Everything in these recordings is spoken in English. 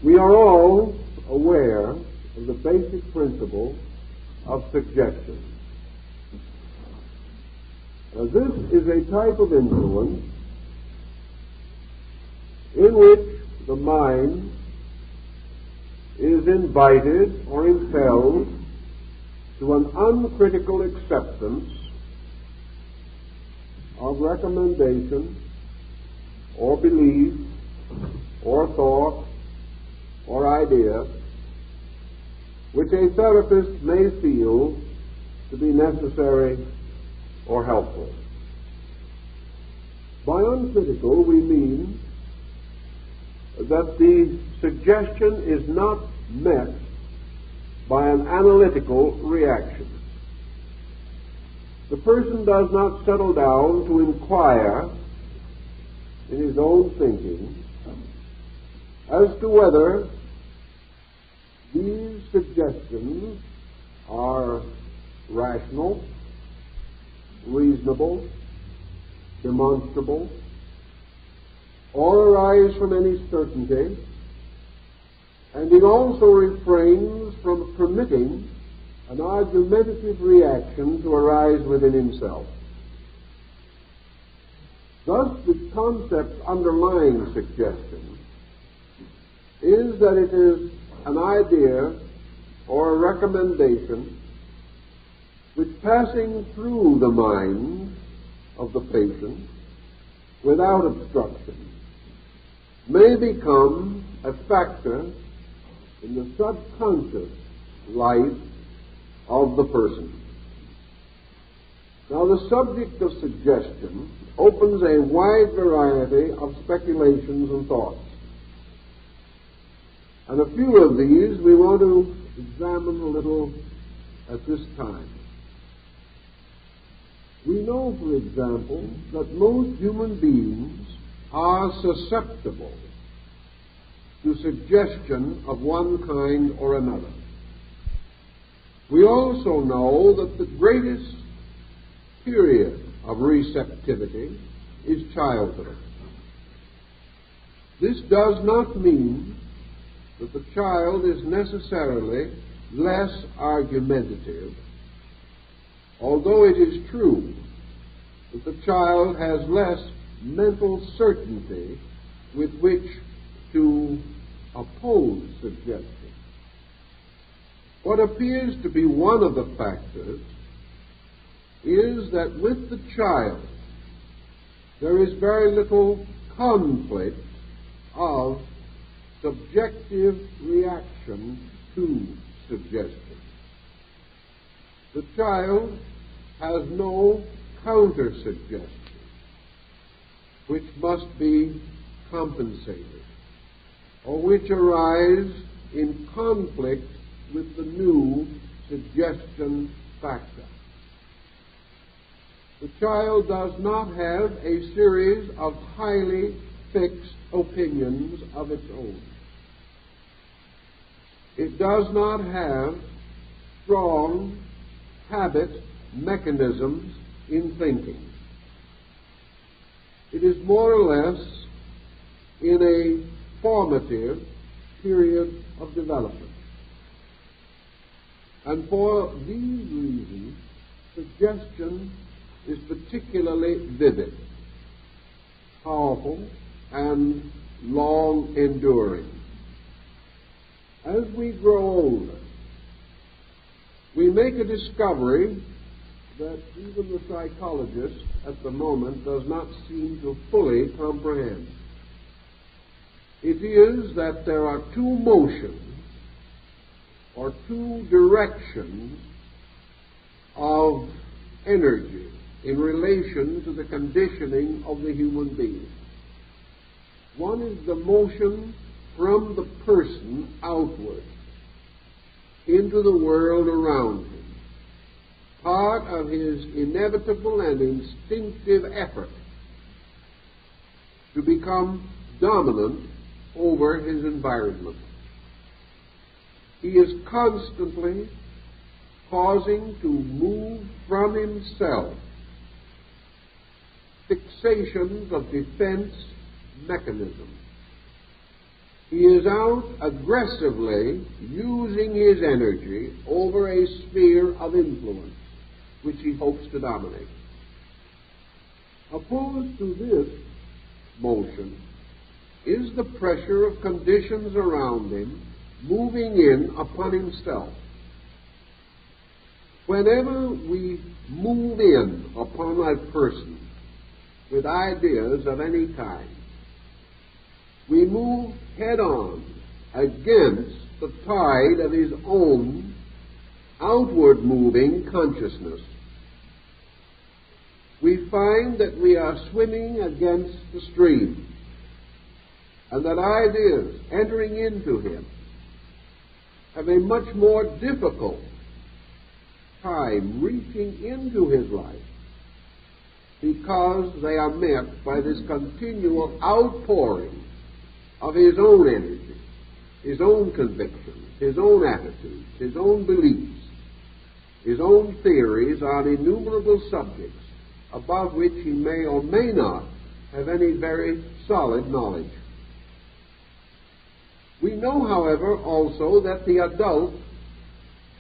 We are all aware of the basic principle of suggestion. This is a type of influence in which the mind is invited or impelled to an uncritical acceptance of recommendation or belief or thought or idea which a therapist may feel to be necessary or helpful. By uncritical we mean that the suggestion is not met by an analytical reaction. The person does not settle down to inquire in his own thinking as to whether these suggestions are rational, reasonable, demonstrable, or arise from any certainty, and he also refrains from permitting an argumentative reaction to arise within himself. Thus, the concept underlying suggestion is that it is an idea or a recommendation which, passing through the mind of the patient without obstruction, may become a factor in the subconscious life of the person. Now, the subject of suggestion opens a wide variety of speculations and thoughts. And a few of these we want to examine a little at this time. We know, for example, that most human beings are susceptible to suggestion of one kind or another. We also know that the greatest period of receptivity is childhood. This does not mean that the child is necessarily less argumentative, although it is true that the child has less mental certainty with which to oppose suggestion. What appears to be one of the factors is that with the child there is very little conflict of subjective reaction to suggestion. The child has no counter-suggestion which must be compensated, or which arise in conflict with the new suggestion factor. The child does not have a series of highly fixed opinions of its own. It does not have strong habit mechanisms in thinking. It is more or less in a formative period of development. And for these reasons, suggestion is particularly vivid, powerful, and long-enduring. As we grow older, we make a discovery that even the psychologist at the moment does not seem to fully comprehend. It is that there are two motions or two directions of energy in relation to the conditioning of the human being. One is the motion from the person outward into the world around him, part of his inevitable and instinctive effort to become dominant over his environment. He is constantly causing to move from himself fixations of defense mechanism. He is out aggressively using his energy over a sphere of influence which he hopes to dominate. Opposed to this motion is the pressure of conditions around him moving in upon himself. Whenever we move in upon a person with ideas of any kind, we move head-on against the tide of his own outward-moving consciousness. We find that we are swimming against the stream, and that ideas entering into him have a much more difficult time reaching into his life because they are met by this continual outpouring of his own energy, his own convictions, his own attitudes, his own beliefs, his own theories on innumerable subjects about which he may or may not have any very solid knowledge. We know, however, also that the adult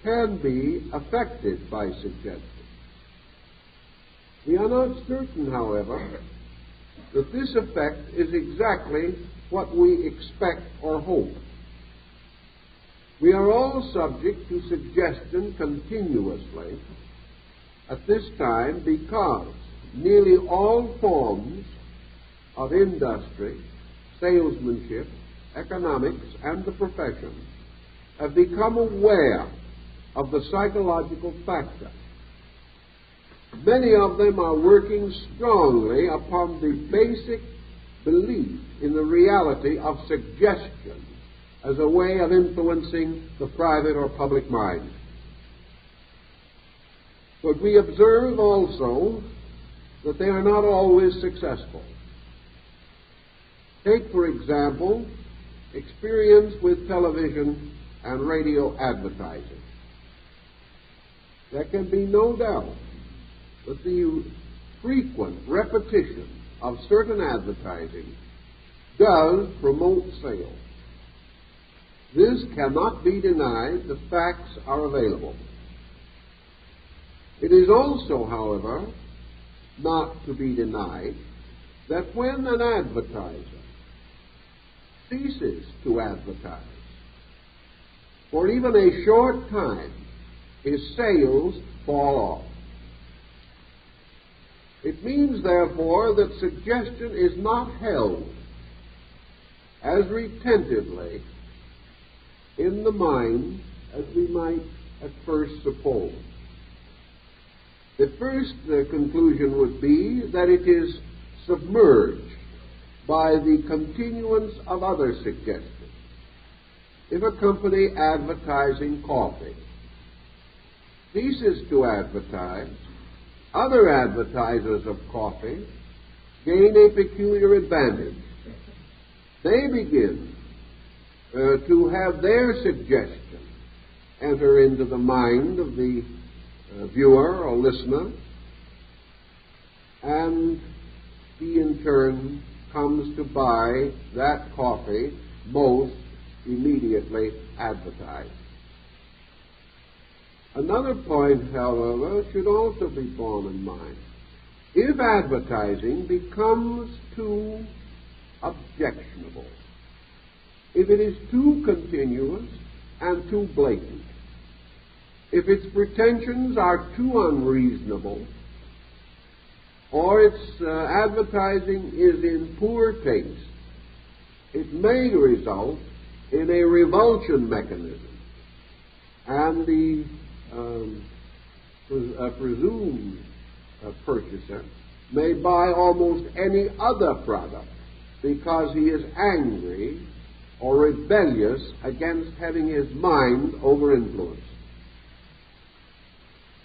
can be affected by suggestion. We are not certain, however, that this effect is exactly what we expect or hope. We are all subject to suggestion continuously at this time because nearly all forms of industry, salesmanship, economics, and the profession have become aware of the psychological factor. Many of them are working strongly upon the basic belief in the reality of suggestion as a way of influencing the private or public mind. But we observe also that they are not always successful. Take, for example, experience with television and radio advertising. There can be no doubt that the frequent repetition of certain advertising does promote sales. This cannot be denied. The facts are available. It is also, however, not to be denied that when an advertiser ceases to advertise for even a short time, his sales fall off. It means, therefore, that suggestion is not held as retentively in the mind as we might at first suppose. The first conclusion would be that it is submerged by the continuance of other suggestions. If a company advertising coffee ceases to advertise, other advertisers of coffee gain a peculiar advantage. They begin to have their suggestion enter into the mind of the viewer or listener, and he in turn comes to buy that coffee most immediately advertised. Another point, however, should also be borne in mind. If advertising becomes too objectionable, if it is too continuous and too blatant, if its pretensions are too unreasonable, or its advertising is in poor taste, it may result in a revulsion mechanism, and the presumed purchaser may buy almost any other product because he is angry or rebellious against having his mind over-influenced.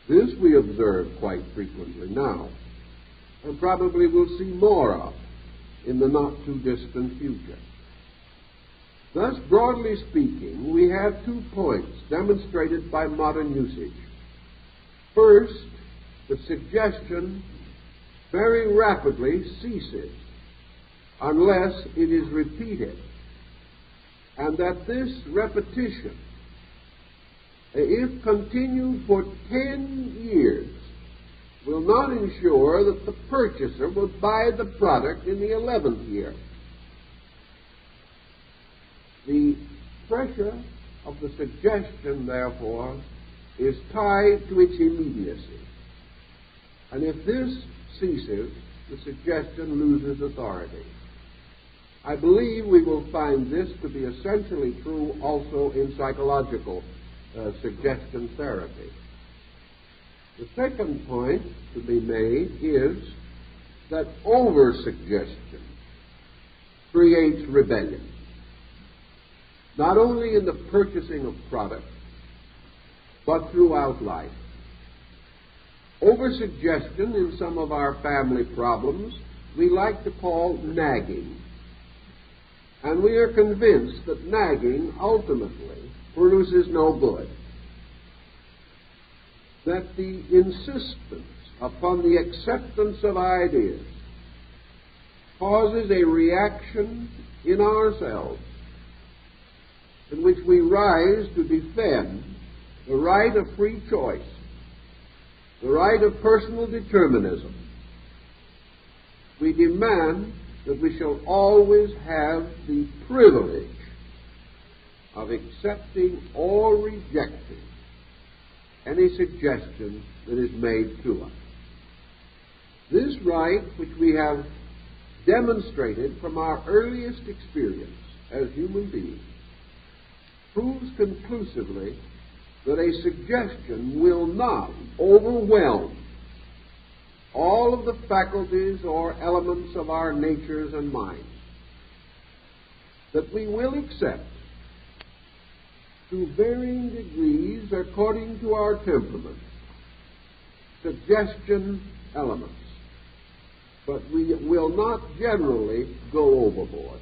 This we observe quite frequently now, and probably will see more of in the not-too-distant future. Thus, broadly speaking, we have 2 points demonstrated by modern usage. First, the suggestion very rapidly ceases unless it is repeated. and that this repetition, if continued for 10 years, will not ensure that the purchaser will buy the product in the 11th year. The pressure of the suggestion, therefore, is tied to its immediacy. And if this ceases, the suggestion loses authority. I believe we will find this to be essentially true also in psychological suggestion therapy. The second point to be made is that over-suggestion creates rebellion, not only in the purchasing of products, but throughout life. Over-suggestion in some of our family problems we like to call nagging. And we are convinced that nagging ultimately produces no good. That the insistence upon the acceptance of ideas causes a reaction in ourselves in which we rise to defend the right of free choice, the right of personal determinism. We demand that we shall always have the privilege of accepting or rejecting any suggestion that is made to us. This right, which we have demonstrated from our earliest experience as human beings, proves conclusively that a suggestion will not overwhelm all of the faculties or elements of our natures and minds, that we will accept to varying degrees according to our temperament suggestion elements, but we will not generally go overboard.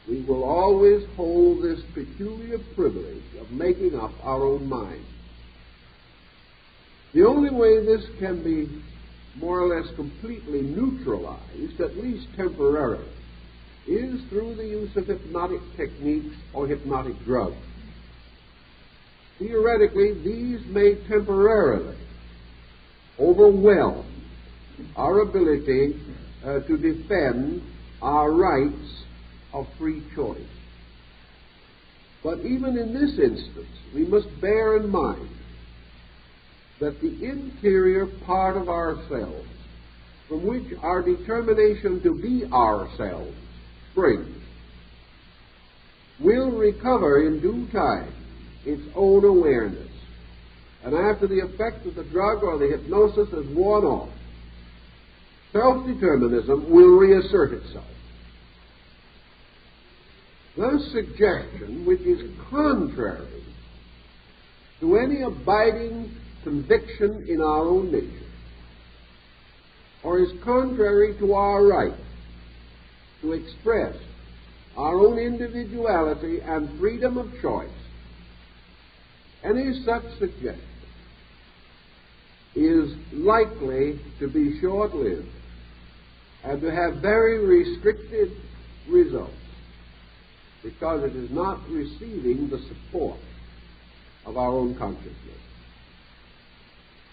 We will always hold this peculiar privilege of making up our own mind. The only way this can be more or less completely neutralized, at least temporarily, is through the use of hypnotic techniques or hypnotic drugs. Theoretically, these may temporarily overwhelm our ability to defend our rights of free choice. But even in this instance, we must bear in mind that the interior part of ourselves, from which our determination to be ourselves springs, will recover in due time its own awareness. And after the effect of the drug or the hypnosis has worn off, self-determinism will reassert itself. Thus, suggestion which is contrary to any abiding conviction in our own nature, or is contrary to our right to express our own individuality and freedom of choice, any such suggestion is likely to be short-lived and to have very restricted results, because it is not receiving the support of our own consciousness.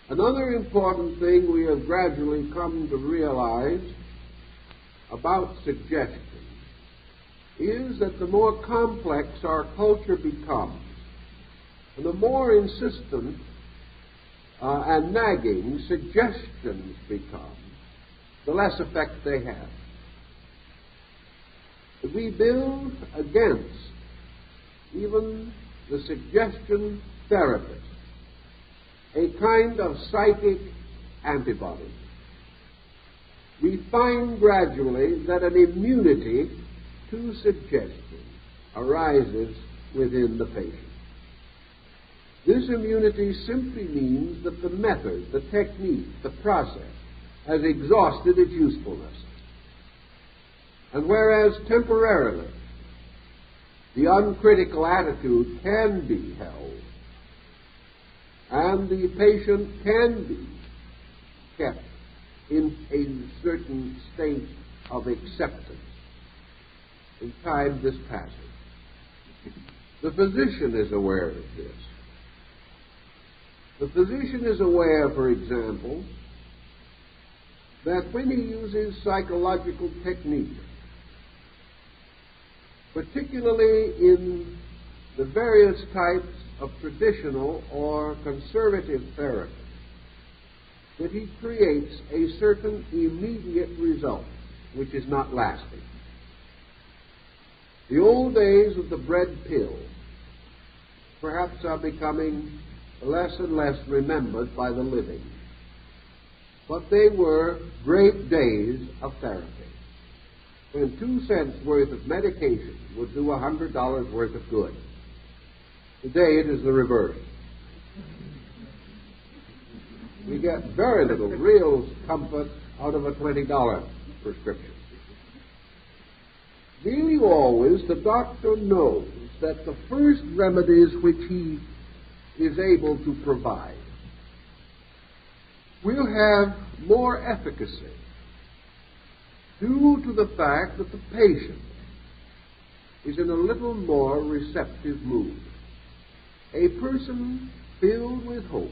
Another important thing we have gradually come to realize about suggestion is that the more complex our culture becomes, and the more insistent and nagging suggestions become, the less effect they have. We build against even the suggestion therapist a kind of psychic antibody. We find gradually that an immunity to suggestion arises within the patient. This immunity simply means that the method, the technique, the process has exhausted its usefulness. And whereas temporarily the uncritical attitude can be held, and the patient can be kept in a certain state of acceptance, in time this passes. The physician is aware of this. The physician is aware, for example, that when he uses psychological technique, particularly in the various types of traditional or conservative therapy, that he creates a certain immediate result which is not lasting. The old days of the bread pill perhaps are becoming less and less remembered by the living, but they were great days of therapy, when 2 cents worth of medication would do $100 worth of good. Today it is the reverse. We get very little real comfort out of a $20 prescription. Nearly always the doctor knows that the first remedies which he is able to provide will have more efficacy due to the fact that the patient is in a little more receptive mood. A person filled with hope,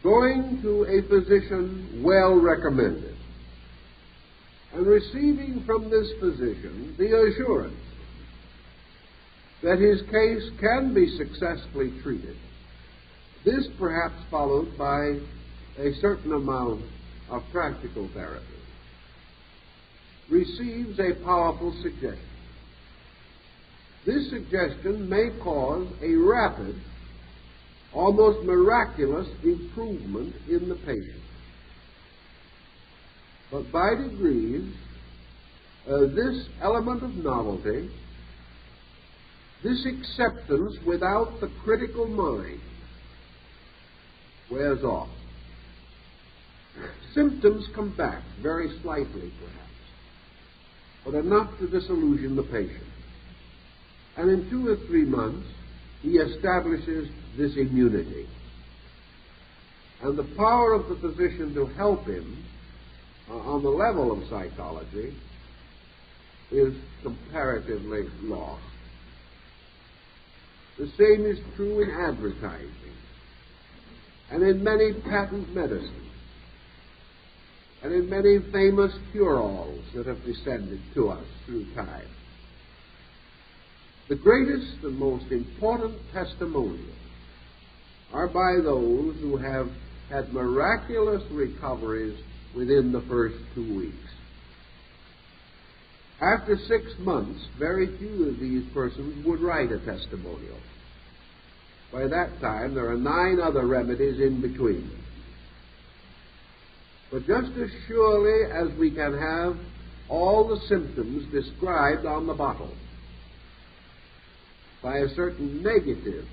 going to a physician well recommended, and receiving from this physician the assurance that his case can be successfully treated. This perhaps followed by a certain amount of practical therapy, receives a powerful suggestion. This suggestion may cause a rapid, almost miraculous improvement in the patient. But by degrees, this element of novelty, this acceptance without the critical mind, wears off. Symptoms come back, very slightly perhaps, but enough to disillusion the patient. And in 2 or 3 months, he establishes this immunity. And the power of the physician to help him on the level of psychology is comparatively lost. The same is true in advertising and in many patent medicines and in many famous cure-alls that have descended to us through time. The greatest and most important testimonials are by those who have had miraculous recoveries within the first 2 weeks. After 6 months, very few of these persons would write a testimonial. By that time, there are 9 other remedies in between. But just as surely as we can have all the symptoms described on the bottle by a certain negative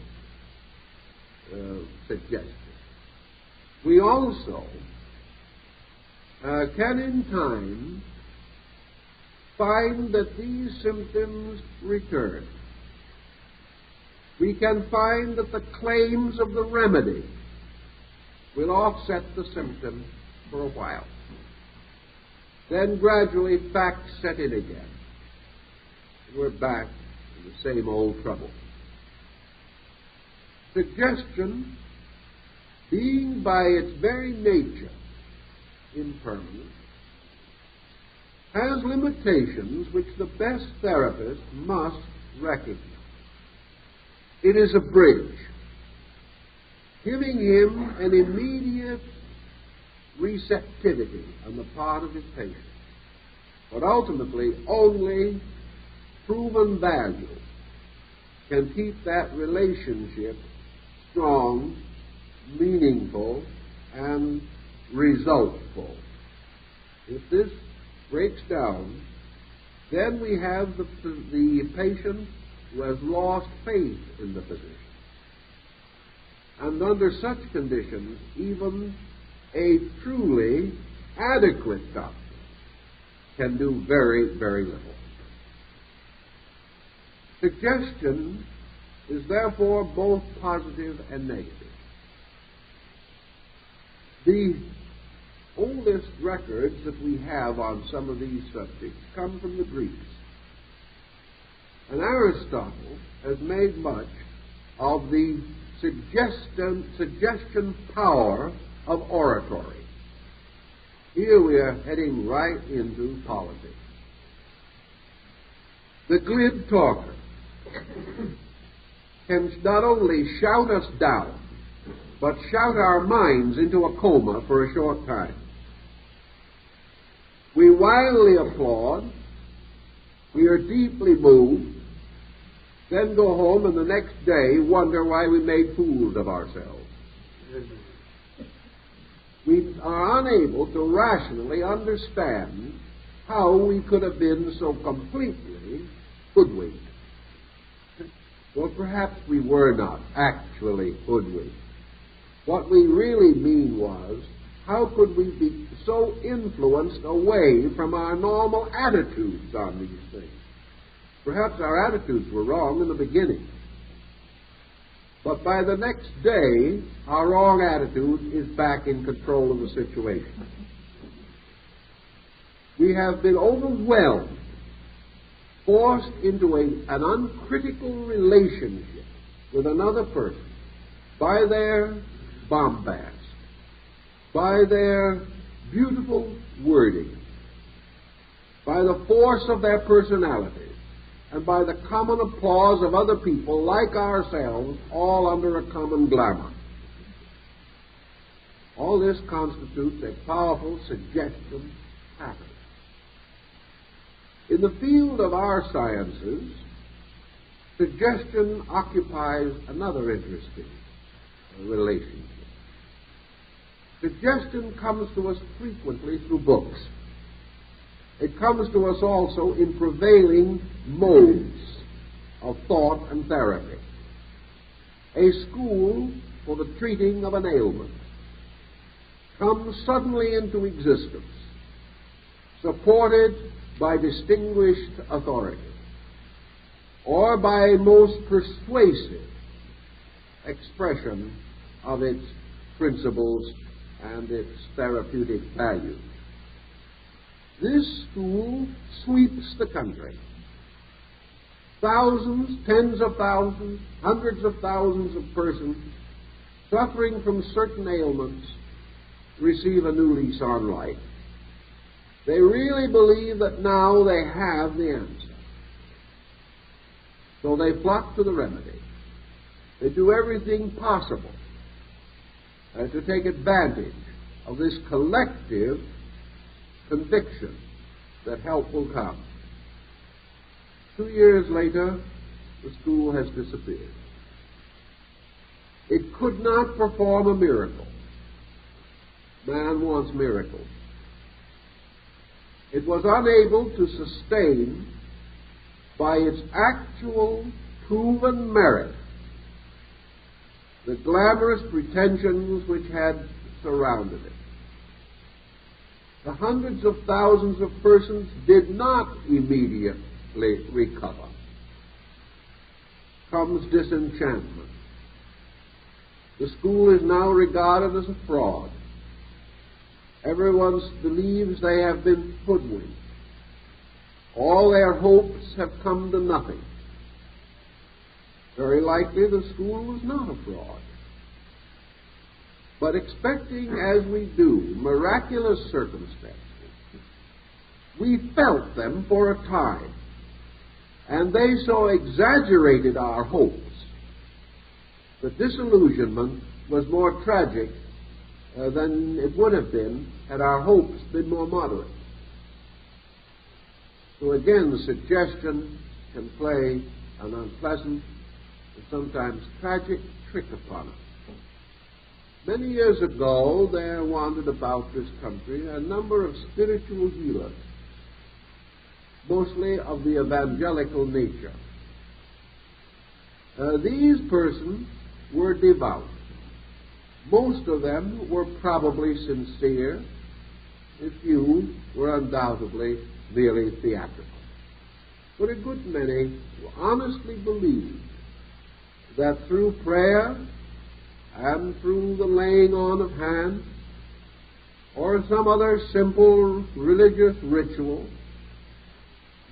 suggestion, we also can in time find that these symptoms return. We can find that the claims of the remedy will offset the symptom for a while. Then gradually facts set in again. We're back to the same old trouble. Suggestion, being by its very nature impermanent, has limitations which the best therapist must recognize. It is a bridge, giving him an immediate receptivity on the part of his patient, but ultimately only proven value can keep that relationship strong, meaningful, and resultful. If this breaks down, then we have the patient who has lost faith in the physician. And under such conditions, even a truly adequate doctor can do very, very little. Suggestion is therefore both positive and negative. The oldest records that we have on some of these subjects come from the Greeks. And Aristotle has made much of the suggestion power of oratory. Here we are heading right into politics. The glib talker can not only shout us down, but shout our minds into a coma for a short time. We wildly applaud, we are deeply moved, then go home and the next day wonder why we made fools of ourselves. We are unable to rationally understand how we could have been so completely hoodwinked. Well, perhaps we were not actually hoodwinked. What we really mean was, how could we be so influenced away from our normal attitudes on these things? Perhaps our attitudes were wrong in the beginning. But by the next day, our wrong attitude is back in control of the situation. We have been overwhelmed, forced into an uncritical relationship with another person by their bombast, by their beautiful wording, by the force of their personality, and by the common applause of other people like ourselves, all under a common glamour. All this constitutes a powerful suggestion pattern. In the field of our sciences, suggestion occupies another interesting relationship. Suggestion comes to us frequently through books. It comes to us also in prevailing modes of thought and therapy. A school for the treating of an ailment comes suddenly into existence, supported by distinguished authority, or by a most persuasive expression of its principles and its therapeutic value. This school sweeps the country. Thousands, tens of thousands, hundreds of thousands of persons suffering from certain ailments receive a new lease on life. They really believe that now they have the answer. So they flock to the remedy. They do everything possible to take advantage of this collective conviction that help will come. 2 years later, the school has disappeared. It could not perform a miracle. Man wants miracles. It was unable to sustain by its actual proven merit the glamorous pretensions which had surrounded it. The hundreds of thousands of persons did not immediately recover. Comes disenchantment. The school is now regarded as a fraud. Everyone believes they have been hoodwinked. All their hopes have come to nothing. Very likely the school was not a fraud. But expecting, as we do, miraculous circumstances, we felt them for a time, and they so exaggerated our hopes that disillusionment was more tragic than it would have been had our hopes been more moderate. So again, the suggestion can play an unpleasant and sometimes tragic trick upon us. Many years ago, there wandered about this country a number of spiritual healers, mostly of the evangelical nature. These persons were devout. Most of them were probably sincere. A few were undoubtedly merely theatrical. But a good many honestly believed that through prayer and through the laying on of hands or some other simple religious ritual,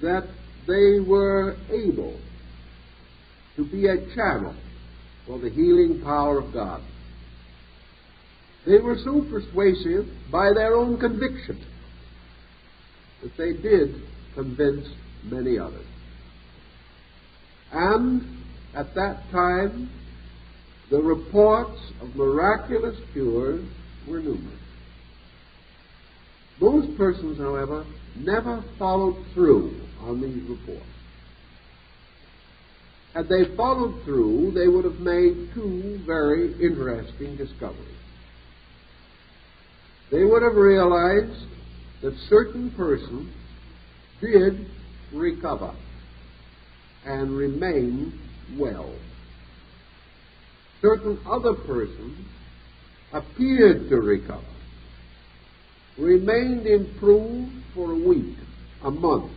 that they were able to be a channel for the healing power of God. They were so persuasive by their own conviction that they did convince many others. And at that time, the reports of miraculous cures were numerous. Most persons, however, never followed through on these reports. Had they followed through, they would have made two very interesting discoveries. They would have realized that certain persons did recover and remain well. Certain other persons appeared to recover, remained improved for a week, a month,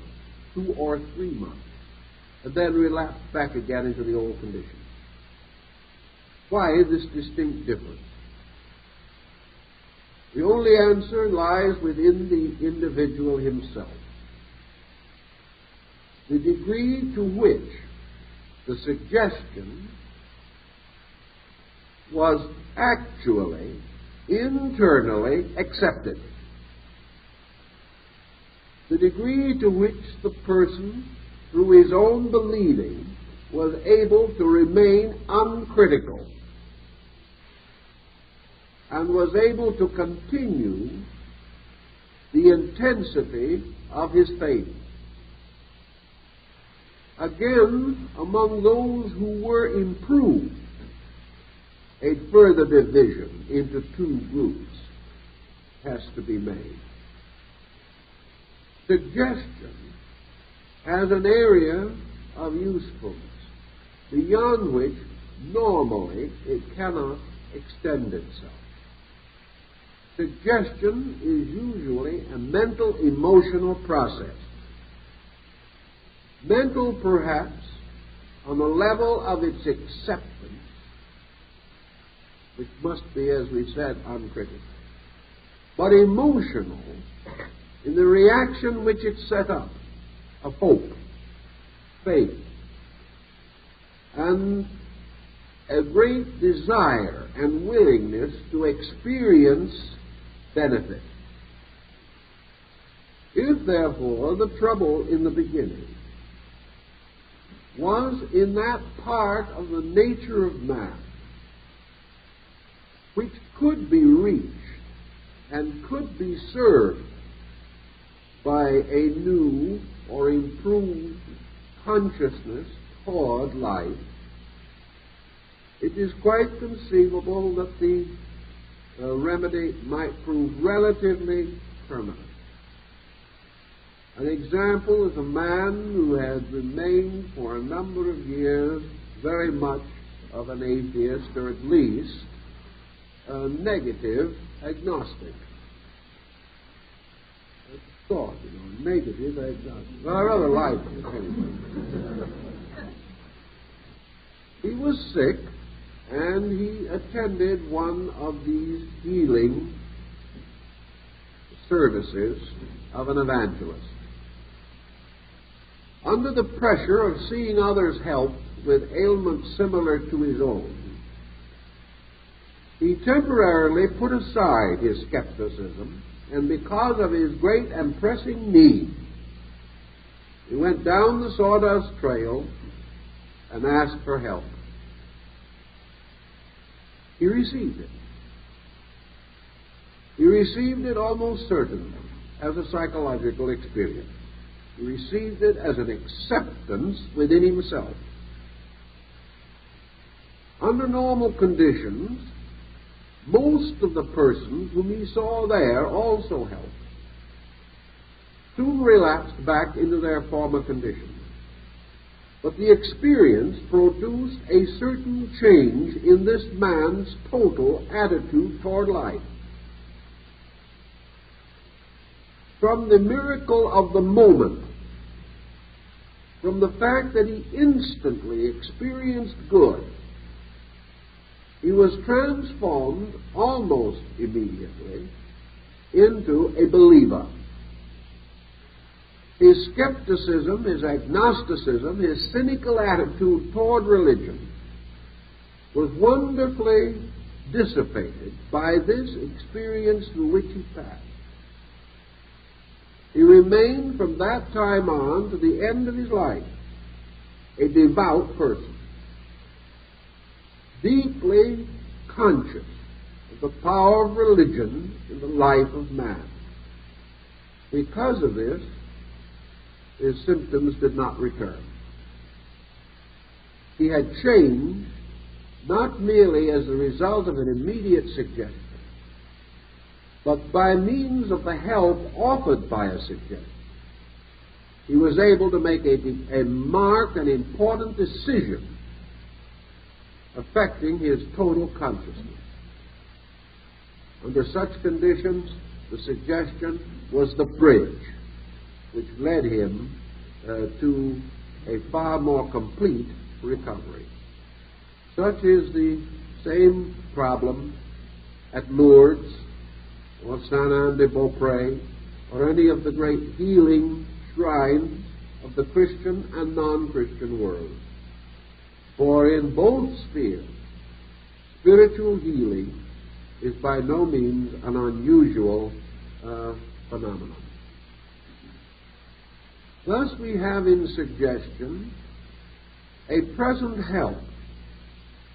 2 or 3 months, and then relapsed back again into the old condition. Why this distinct difference? The only answer lies within the individual himself. The degree to which the suggestion was actually, internally accepted. The degree to which the person, through his own believing, was able to remain uncritical and was able to continue the intensity of his faith. Again, among those who were improved, a further division into two groups has to be made. Suggestion has an area of usefulness beyond which normally it cannot extend itself. Suggestion is usually a mental, emotional process. Mental, perhaps, on the level of its acceptance, which must be, as we said, uncritical, but emotional in the reaction which it set up of hope, faith, and a great desire and willingness to experience benefit. If, therefore, the trouble in the beginning was in that part of the nature of man which could be reached and could be served by a new or improved consciousness toward life, it is quite conceivable that the remedy might prove relatively permanent. An example is a man who had remained for a number of years very much of an atheist, or at least a negative agnostic. That's a thought, negative agnostic. Well, I rather like it anyway. He was sick, and he attended one of these healing services of an evangelist. Under the pressure of seeing others helped with ailments similar to his own, he temporarily put aside his skepticism, and because of his great and pressing need, he went down the sawdust trail and asked for help. He received it. He received it almost certainly as a psychological experience. He received it as an acceptance within himself. Under normal conditions, most of the persons whom he saw there also helped, soon relapsed back into their former condition. But the experience produced a certain change in this man's total attitude toward life. From the miracle of the moment, from the fact that he instantly experienced good, he was transformed almost immediately into a believer. His skepticism, his agnosticism, his cynical attitude toward religion was wonderfully dissipated by this experience through which he passed. He remained from that time on to the end of his life a devout person, deeply conscious of the power of religion in the life of man. Because of this, his symptoms did not return. He had changed not merely as a result of an immediate suggestion, but by means of the help offered by a suggestion. He was able to make a marked and important decision affecting his total consciousness. Under such conditions, the suggestion was the bridge which led him to a far more complete recovery. Such is the same problem at Lourdes or Saint-Anne-de-Beaupré or any of the great healing shrines of the Christian and non-Christian world. For in both spheres, spiritual healing is by no means an unusual phenomenon. Thus we have in suggestion a present help,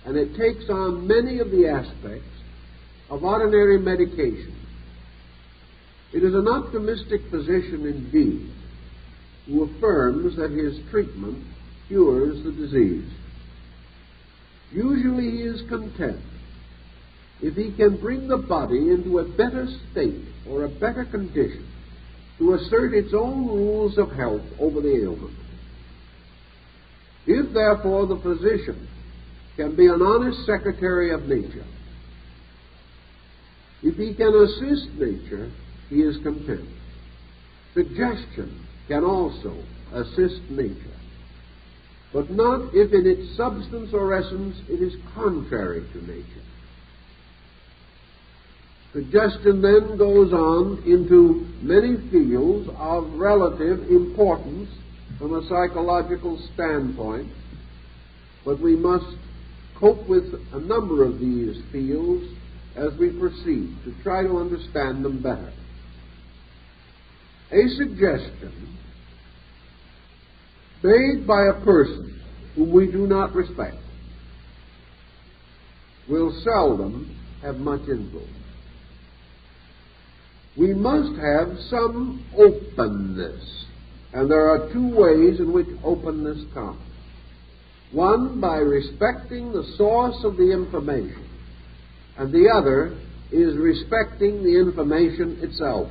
and it takes on many of the aspects of ordinary medication. It is an optimistic physician indeed who affirms that his treatment cures the disease. Usually he is content if he can bring the body into a better state or a better condition to assert its own rules of health over the ailment. If, therefore, the physician can be an honest secretary of nature, if he can assist nature, he is content. Suggestion can also assist nature, but not if in its substance or essence it is contrary to nature. Suggestion then goes on into many fields of relative importance from a psychological standpoint, but we must cope with a number of these fields as we proceed to try to understand them better. A suggestion made by a person whom we do not respect will seldom have much influence. We must have some openness, and there are two ways in which openness comes. One, by respecting the source of the information, and the other is respecting the information itself.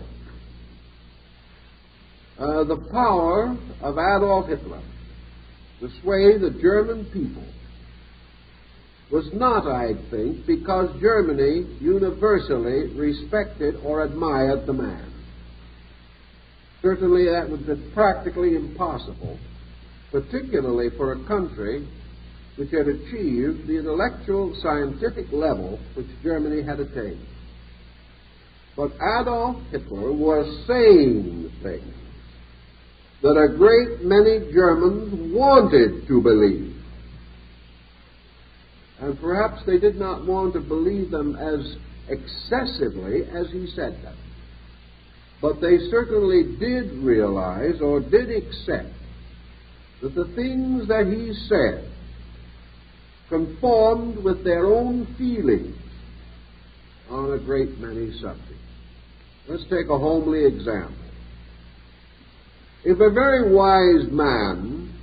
The power of Adolf Hitler to sway the German people was not, I think, because Germany universally respected or admired the man. Certainly that would be practically impossible, particularly for a country which had achieved the intellectual scientific level which Germany had attained. But Adolf Hitler was saying things that a great many Germans wanted to believe. And perhaps they did not want to believe them as excessively as he said them. But they certainly did realize or did accept that the things that he said conformed with their own feelings on a great many subjects. Let's take a homely example. If a very wise man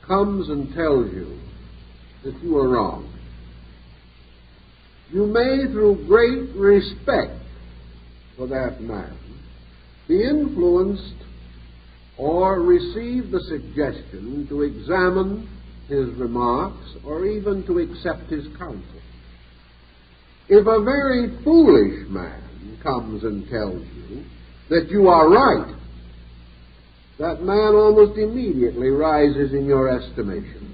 comes and tells you that you are wrong, you may, through great respect for that man, be influenced or receive the suggestion to examine his remarks or even to accept his counsel. If a very foolish man comes and tells you that you are right, that man almost immediately rises in your estimation.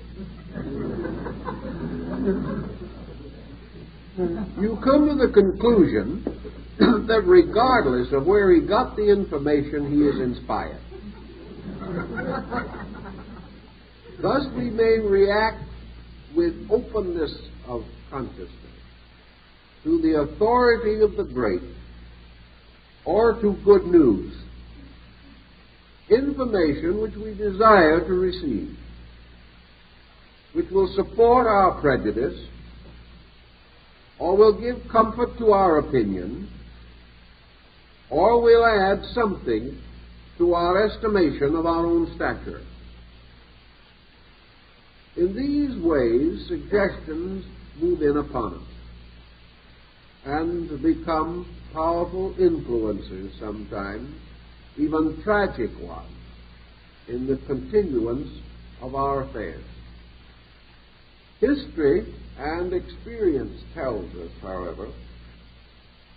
You come to the conclusion that regardless of where he got the information, he is inspired. Thus we may react with openness of consciousness to the authority of the great or to good news, information which we desire to receive, which will support our prejudice or will give comfort to our opinion or will add something to our estimation of our own stature. In these ways, suggestions move in upon us and become powerful influences sometimes, even tragic ones, in the continuance of our affairs. History and experience tells us, however,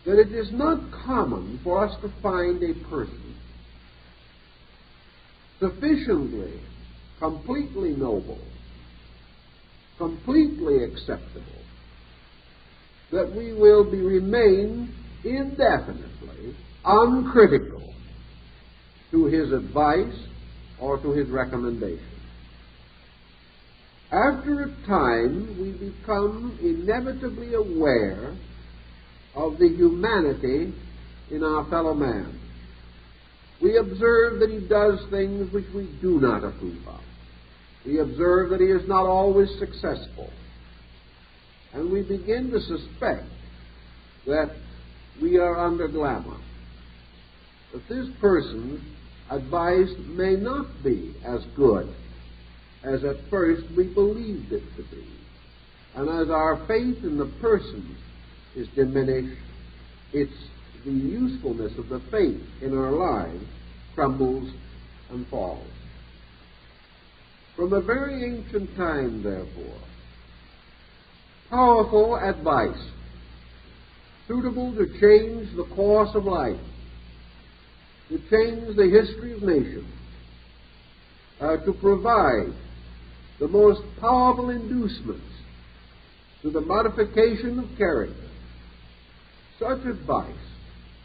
that it is not common for us to find a person sufficiently, completely noble, completely acceptable, that we will remain indefinitely uncritical to his advice or to his recommendation. After a time, we become inevitably aware of the humanity in our fellow man. We observe that he does things which we do not approve of. We observe that he is not always successful. And we begin to suspect that we are under glamour, that this person's advice may not be as good as at first we believed it to be. And as our faith in the person is diminished, the usefulness of the faith in our lives crumbles and falls. From a very ancient time, therefore, powerful advice, suitable to change the course of life, to change the history of nations, to provide the most powerful inducements to the modification of character, such advice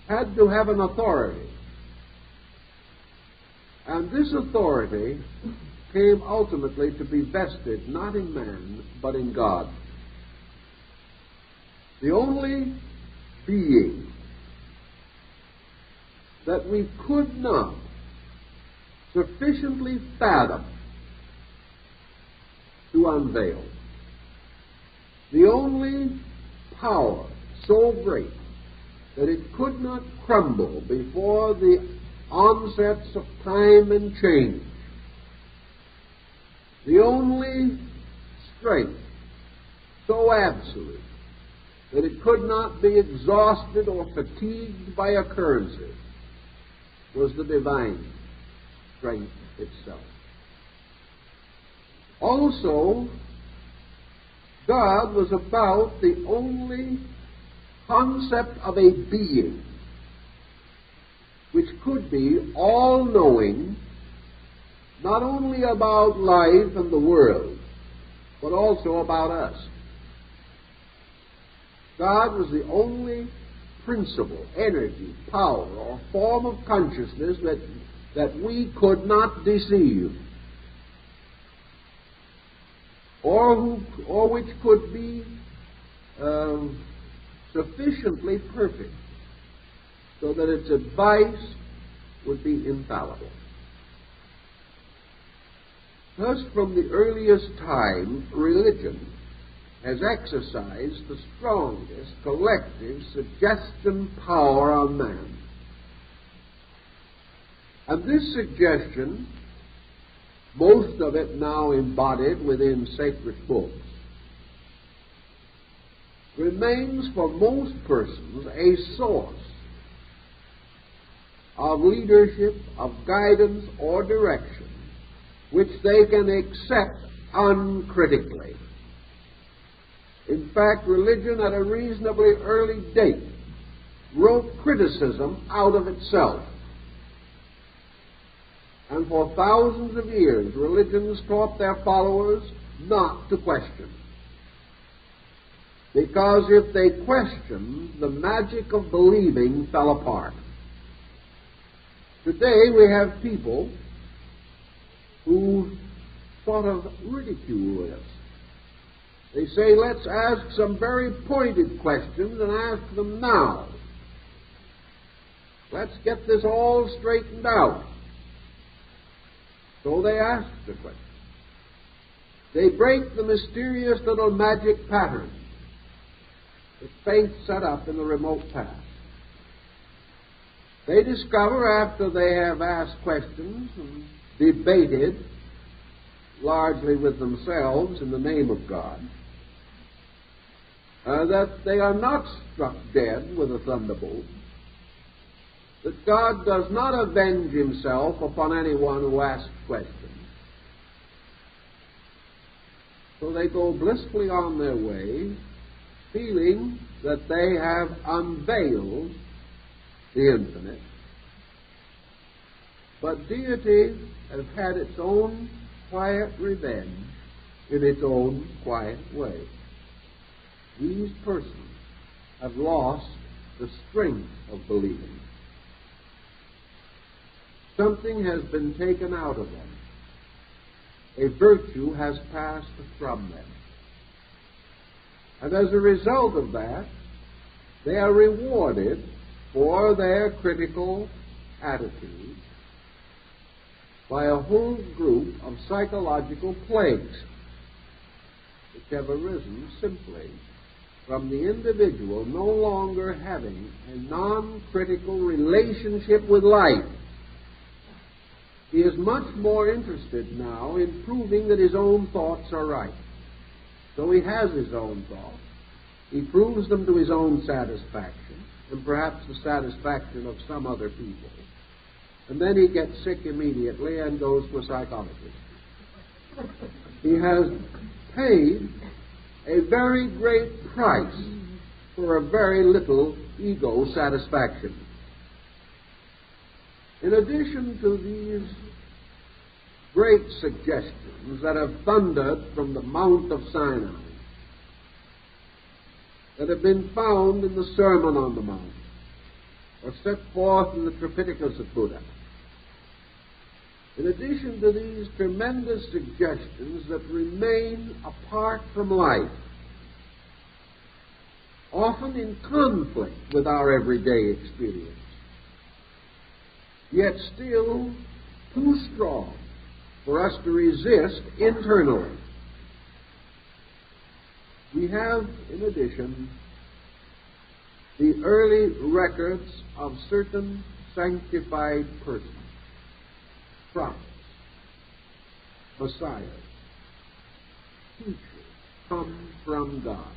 had to have an authority. And this authority came ultimately to be vested not in man, but in God. The only being that we could not sufficiently fathom to unveil, the only power so great that it could not crumble before the onsets of time and change, the only strength so absolute that it could not be exhausted or fatigued by occurrences, was the divine strength itself. Also, God was about the only concept of a being which could be all-knowing, not only about life and the world, but also about us. God was the only principle, energy, power, or form of consciousness that we could not deceive, or which could be sufficiently perfect so that its advice would be infallible. Thus, from the earliest time, religion has exercised the strongest collective suggestion power on man. And this suggestion, most of it now embodied within sacred books, remains for most persons a source of leadership, of guidance, or direction, which they can accept uncritically. In fact, religion at a reasonably early date wrote criticism out of itself. And for thousands of years, religions taught their followers not to question. Because if they questioned, the magic of believing fell apart. Today we have people who sort of ridicule this. They say, let's ask some very pointed questions and ask them now. Let's get this all straightened out. So they ask the question. They break the mysterious little magic pattern that faith set up in the remote past. They discover, after they have asked questions and debated, largely with themselves in the name of God, that they are not struck dead with a thunderbolt, that God does not avenge himself upon anyone who asks questions. So they go blissfully on their way, feeling that they have unveiled the infinite. But deity has had its own quiet revenge in its own quiet way. These persons have lost the strength of believing. Something has been taken out of them. A virtue has passed from them. And as a result of that, they are rewarded for their critical attitude by a whole group of psychological plagues which have arisen simply from the individual no longer having a non-critical relationship with life. He is much more interested now in proving that his own thoughts are right. So he has his own thoughts. He proves them to his own satisfaction, and perhaps the satisfaction of some other people. And then he gets sick immediately and goes to a psychologist. He has paid a very great price for a very little ego satisfaction. In addition to these great suggestions that have thundered from the Mount of Sinai, that have been found in the Sermon on the Mount, or set forth in the Tripitaka of Buddha, in addition to these tremendous suggestions that remain apart from life, often in conflict with our everyday experience, yet still too strong for us to resist internally. We have, in addition, the early records of certain sanctified persons, prophets, messiahs, teachers, come from God.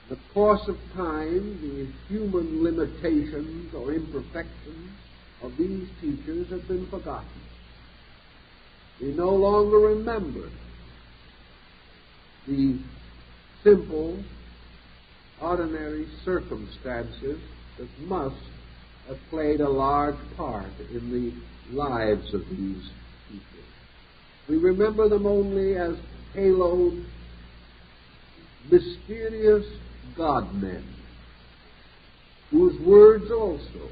In the course of time, the human limitations or imperfections of these teachers have been forgotten. We no longer remember the simple, ordinary circumstances that must have played a large part in the lives of these people. We remember them only as haloed, mysterious God-men, whose words also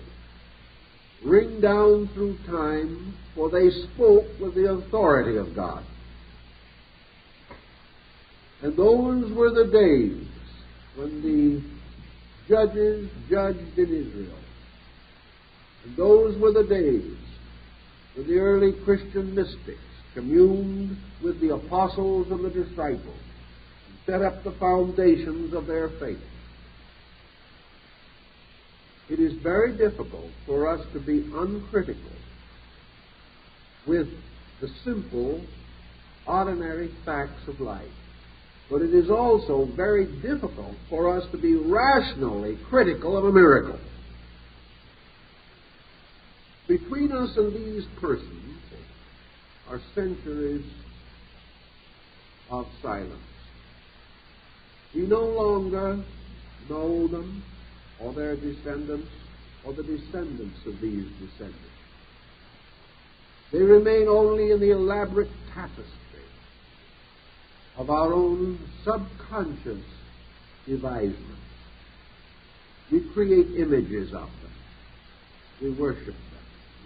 ring down through time, for they spoke with the authority of God. And those were the days when the judges judged in Israel. And those were the days when the early Christian mystics communed with the apostles and the disciples and set up the foundations of their faith. It is very difficult for us to be uncritical with the simple, ordinary facts of life. But it is also very difficult for us to be rationally critical of a miracle. Between us and these persons are centuries of silence. We no longer know them, or their descendants, or the descendants of these descendants. They remain only in the elaborate tapestry of our own subconscious devisement. We create images of them. We worship them.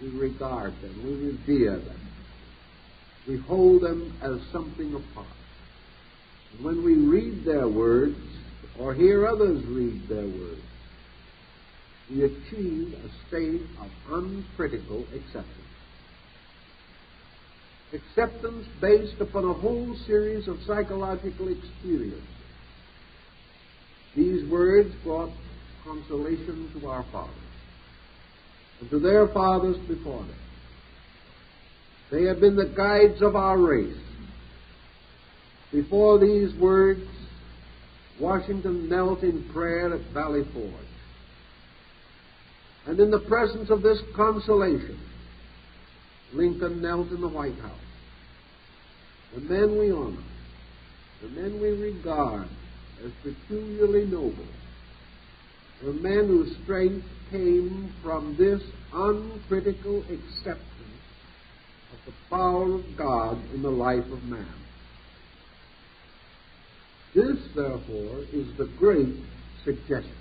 We regard them. We revere them. We hold them as something apart. And when we read their words, or hear others read their words, we achieve a state of uncritical acceptance. Acceptance based upon a whole series of psychological experiences. These words brought consolation to our fathers and to their fathers before them. They have been the guides of our race. Before these words, Washington knelt in prayer at Valley Forge. And in the presence of this consolation, Lincoln knelt in the White House. The men we honor, the men we regard as peculiarly noble, were men whose strength came from this uncritical acceptance of the power of God in the life of man. This, therefore, is the great suggestion.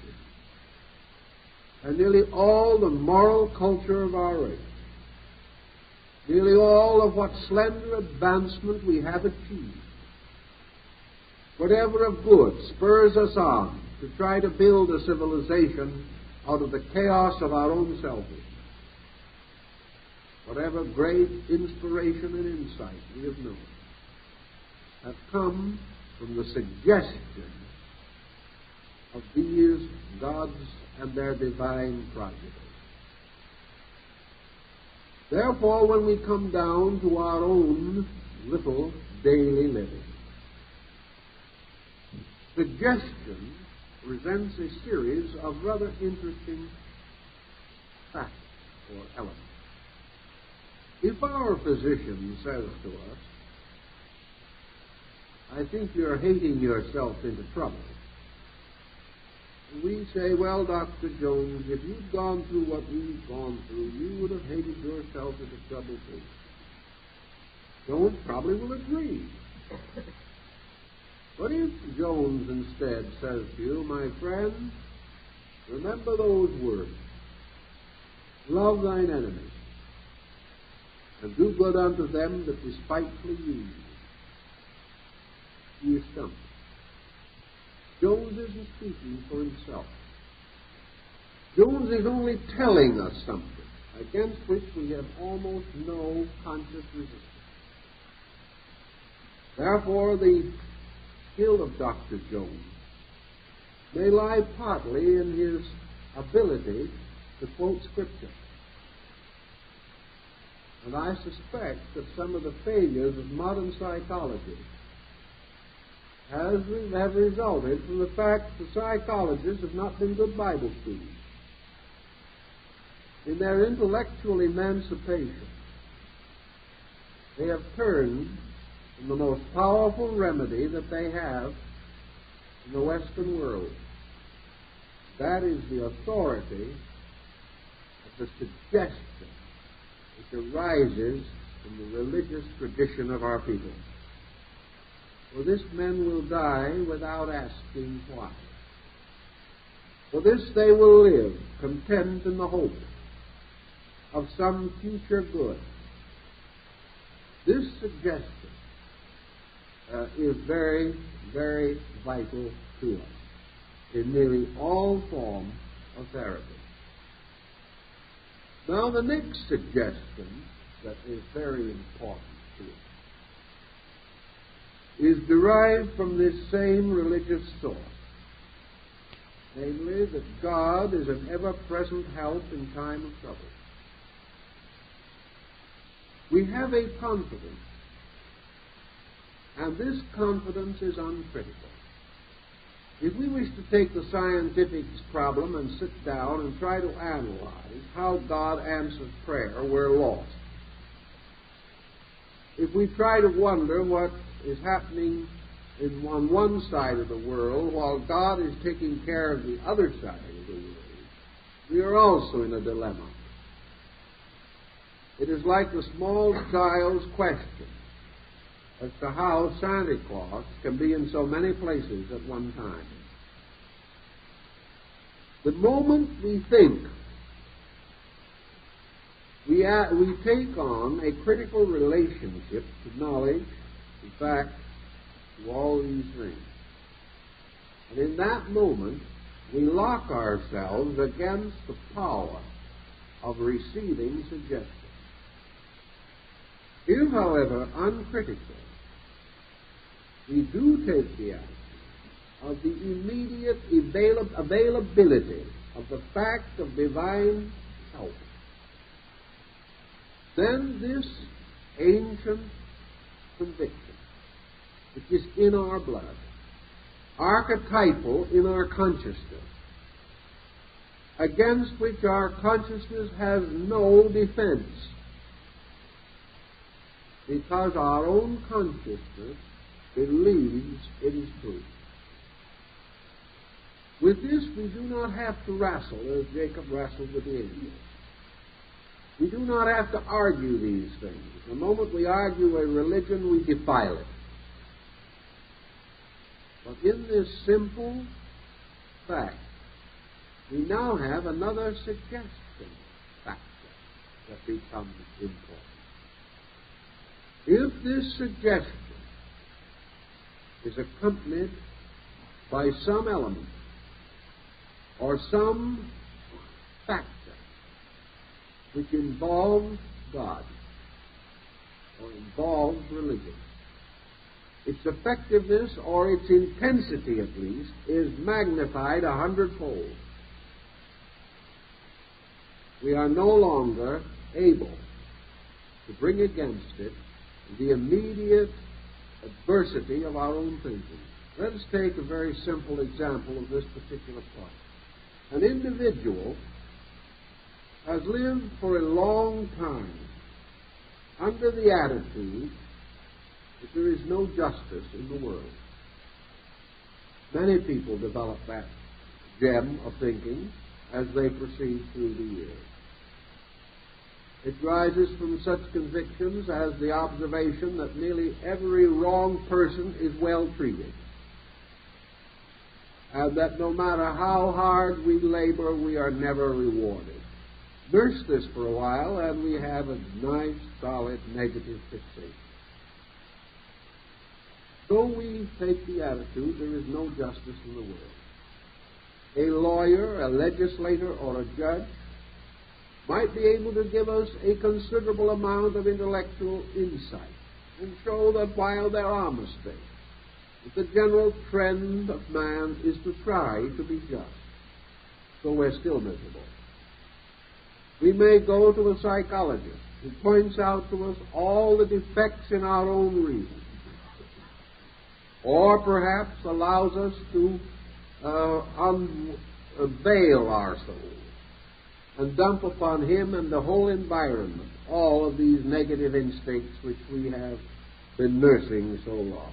And nearly all the moral culture of our race, nearly all of what slender advancement we have achieved, whatever of good spurs us on to try to build a civilization out of the chaos of our own selfishness, whatever great inspiration and insight we have known, have come from the suggestion of these gods and their divine providence. Therefore, when we come down to our own little daily living, suggestion presents a series of rather interesting facts or elements. If our physician says to us, "I think you're hating yourself into trouble," we say, "Well, Dr. Jones, if you'd gone through what we've gone through, you would have hated yourself into trouble too." Jones probably will agree. But if Jones instead says to you, "My friend, remember those words, love thine enemies, and do good unto them that despitefully use you," he is stumped. Jones isn't speaking for himself. Jones is only telling us something against which we have almost no conscious resistance. Therefore, the skill of Dr. Jones may lie partly in his ability to quote Scripture. And I suspect that some of the failures of modern psychology have resulted from the fact that psychologists have not been good Bible students. In their intellectual emancipation, they have turned from the most powerful remedy that they have in the Western world. That is the authority of the suggestion which arises from the religious tradition of our people. For this men will die without asking why. For this they will live content in the hope of some future good. This suggestion is very, very vital to us in nearly all forms of therapy. Now, the next suggestion that is very important to us is derived from this same religious source, namely that God is an ever-present help in time of trouble. We have a confidence, and this confidence is uncritical. If we wish to take the scientific problem and sit down and try to analyze how God answers prayer, we're lost. If we try to wonder what is happening on one side of the world while God is taking care of the other side of the world, we are also in a dilemma. It is like the small child's question as to how Santa Claus can be in so many places at one time. The moment we think we take on a critical relationship to knowledge, to fact, to all these things. And in that moment, we lock ourselves against the power of receiving suggestion. If, however, uncritical, we do take the attitude of the immediate availability of the fact of divine help, then this ancient conviction, which is in our blood, archetypal in our consciousness, against which our consciousness has no defense, because our own consciousness believes it is true. With this, we do not have to wrestle as Jacob wrestled with the angels. We do not have to argue these things. The moment we argue a religion, we defile it. But in this simple fact, we now have another suggestion factor that becomes important. If this suggestion is accompanied by some element or some factor which involves God or involves religion, its effectiveness, or its intensity at least, is magnified 100-fold. We are no longer able to bring against it the immediate adversity of our own thinking. Let us take a very simple example of this particular point. An individual has lived for a long time under the attitude that there is no justice in the world. Many people develop that gem of thinking as they proceed through the years. It rises from such convictions as the observation that nearly every wrong person is well treated, and that no matter how hard we labor, we are never rewarded. Nurse this for a while, and we have a nice, solid, negative fixation. So we take the attitude there is no justice in the world. A lawyer, a legislator, or a judge might be able to give us a considerable amount of intellectual insight and show that while there are mistakes, the general trend of man is to try to be just. So we're still miserable. We may go to a psychologist who points out to us all the defects in our own reason, or perhaps allows us to unveil our souls and dump upon him and the whole environment all of these negative instincts which we have been nursing so long.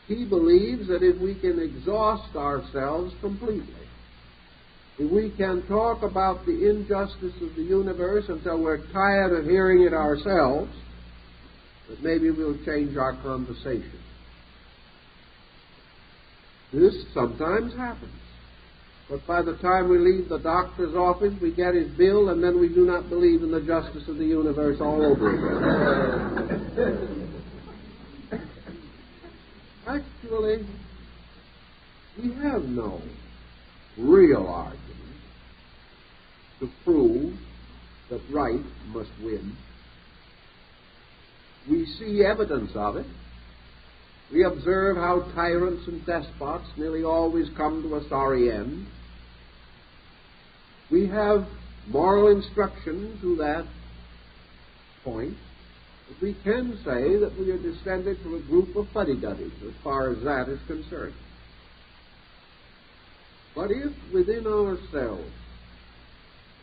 He believes that if we can exhaust ourselves completely, if we can talk about the injustice of the universe until we're tired of hearing it ourselves, that maybe we'll change our conversation. This sometimes happens. But by the time we leave the doctor's office, we get his bill, and then we do not believe in the justice of the universe all over again. Actually, we have no real argument to prove that right must win. We see evidence of it. We observe how tyrants and despots nearly always come to a sorry end. We have moral instruction to that point. But we can say that we are descended from a group of fuddy-duddies as far as that is concerned. But if within ourselves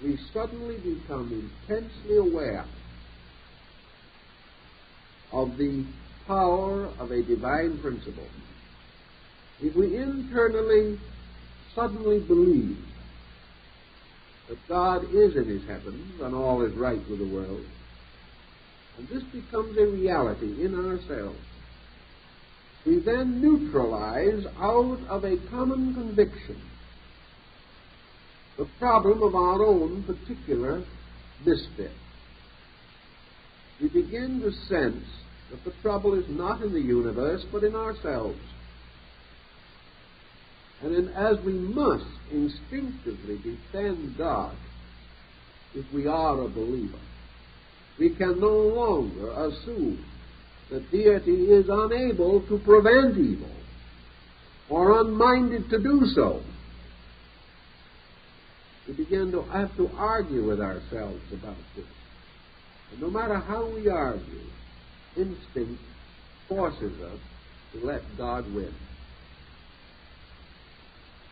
we suddenly become intensely aware of the power of a divine principle, if we internally suddenly believe that God is in his heavens and all is right with the world, and this becomes a reality in ourselves, we then neutralize out of a common conviction the problem of our own particular misfit. We begin to sense that the trouble is not in the universe, but in ourselves. And as we must instinctively defend God if we are a believer, we can no longer assume that deity is unable to prevent evil or unminded to do so. We begin to have to argue with ourselves about this. And no matter how we argue, instinct forces us to let God win.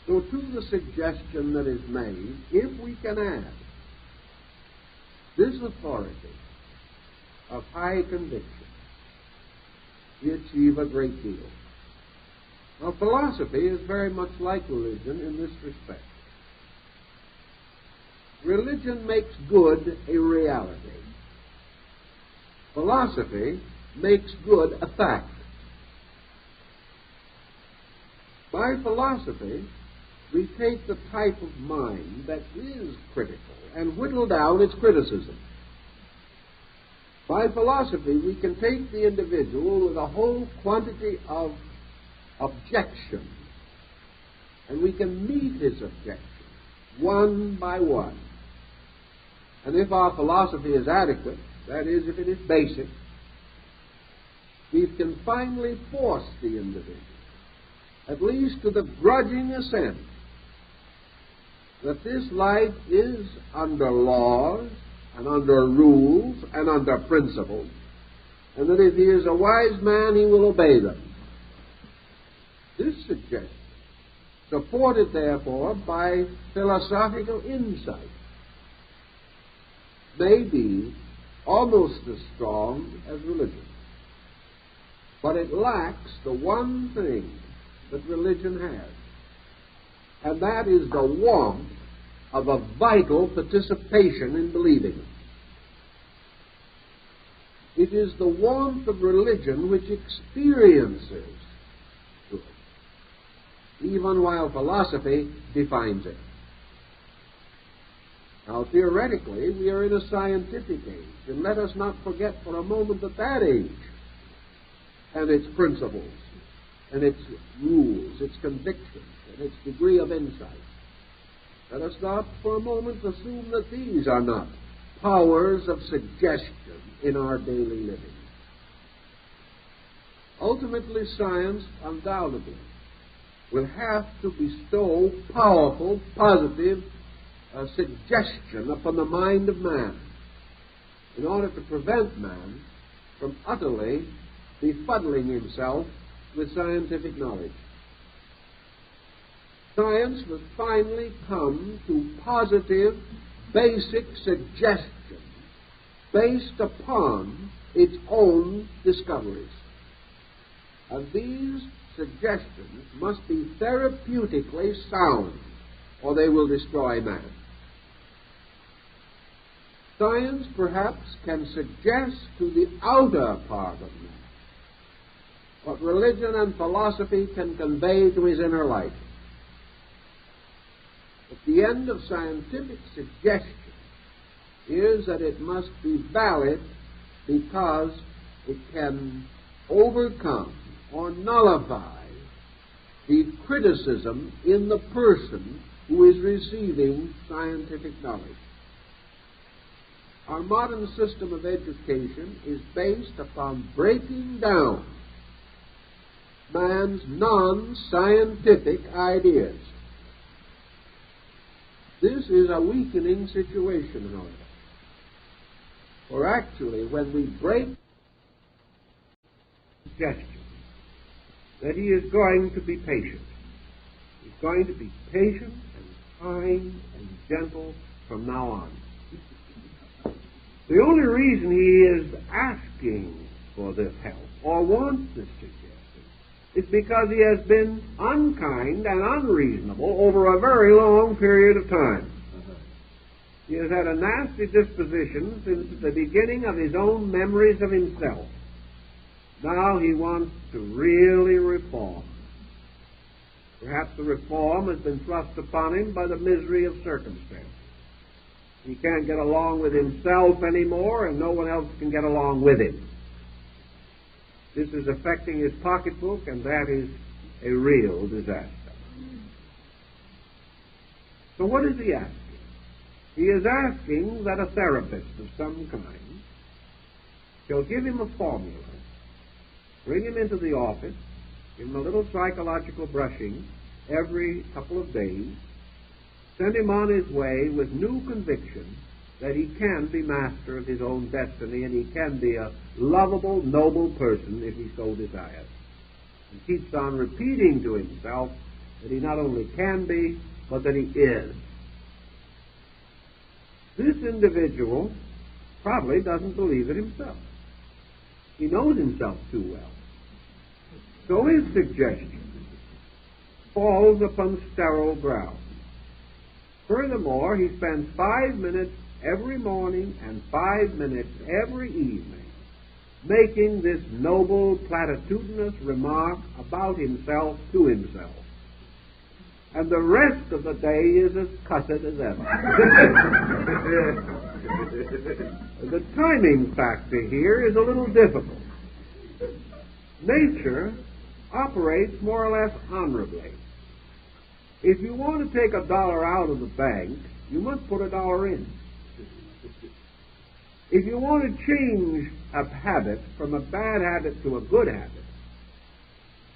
So to the suggestion that is made, if we can add this authority of high conviction, we achieve a great deal. Now, philosophy is very much like religion in this respect. Religion makes good a reality. Philosophy makes good a fact. By philosophy, we take the type of mind that is critical and whittle down its criticism. By philosophy, we can take the individual with a whole quantity of objections, and we can meet his objections one by one. And if our philosophy is adequate, that is, if it is basic, we can finally force the individual, at least to the grudging assent, that this life is under laws and under rules and under principles, and that if he is a wise man, he will obey them. This suggestion, supported therefore by philosophical insight, may be almost as strong as religion. But it lacks the one thing that religion has, and that is the warmth of a vital participation in believing. It is the warmth of religion which experiences good, even while philosophy defines it. Now, theoretically, we are in a scientific age, and let us not forget for a moment that age and its principles and its rules, its convictions, and its degree of insight. Let us not for a moment assume that these are not powers of suggestion in our daily living. Ultimately, science undoubtedly will have to bestow powerful, positive suggestion upon the mind of man in order to prevent man from utterly befuddling himself with scientific knowledge. Science must finally come to positive, basic suggestions based upon its own discoveries. And these suggestions must be therapeutically sound, or they will destroy man. Science perhaps can suggest to the outer part of man what religion and philosophy can convey to his inner life. But the end of scientific suggestion is that it must be valid because it can overcome or nullify the criticism in the person who is receiving scientific knowledge. Our modern system of education is based upon breaking down man's non-scientific ideas. This is a weakening situation, however. For actually, when we break suggestion that he is going to be patient, he's going to be patient and kind and gentle from now on. The only reason he is asking for this help or wants this suggestion is because he has been unkind and unreasonable over a very long period of time. He has had a nasty disposition since the beginning of his own memories of himself. Now he wants to really reform. Perhaps the reform has been thrust upon him by the misery of circumstance. He can't get along with himself anymore, and no one else can get along with him. This is affecting his pocketbook, and that is a real disaster. So what is he asking? He is asking that a therapist of some kind shall give him a formula, bring him into the office, give him a little psychological brushing every couple of days, send him on his way with new conviction that he can be master of his own destiny and he can be a lovable, noble person if he so desires. And keeps on repeating to himself that he not only can be, but that he is. This individual probably doesn't believe it himself. He knows himself too well. So his suggestion falls upon sterile ground. Furthermore, he spends 5 minutes every morning and 5 minutes every evening making this noble, platitudinous remark about himself to himself. And the rest of the day is as cussed as ever. The timing factor here is a little difficult. Nature operates more or less honorably. If you want to take $1 out of the bank, you must put $1 in. If you want to change a habit from a bad habit to a good habit,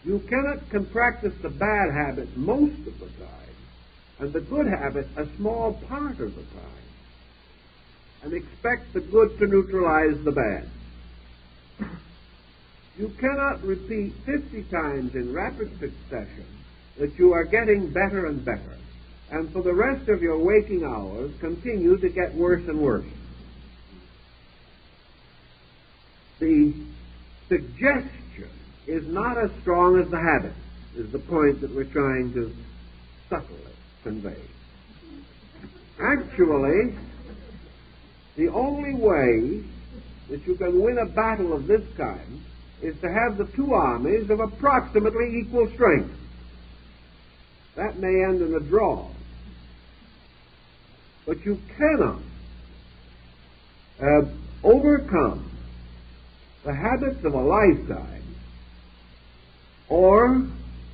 you can practice the bad habit most of the time, and the good habit a small part of the time, and expect the good to neutralize the bad. You cannot repeat 50 times in rapid succession that you are getting better and better, and for the rest of your waking hours continue to get worse and worse. The suggestion is not as strong as the habit, is the point that we're trying to subtly convey. Actually, the only way that you can win a battle of this kind is to have the two armies of approximately equal strength. That may end in a draw. But you cannot overcome the habits of a lifetime or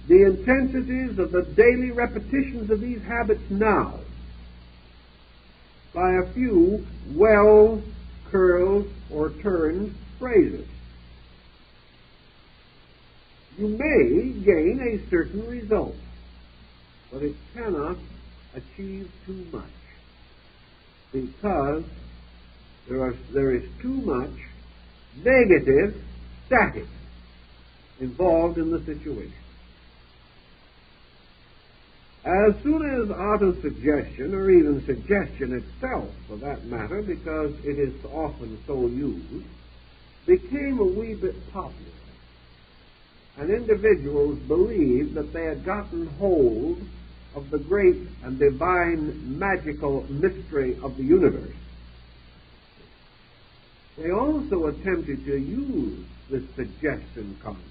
the intensities of the daily repetitions of these habits now by a few well-curled or turned phrases. You may gain a certain result, but it cannot achieve too much because there is too much negative static involved in the situation. As soon as autosuggestion, or even suggestion itself for that matter, because it is often so used, became a wee bit popular, and individuals believed that they had gotten hold of the great and divine magical mystery of the universe, they also attempted to use this suggestion concept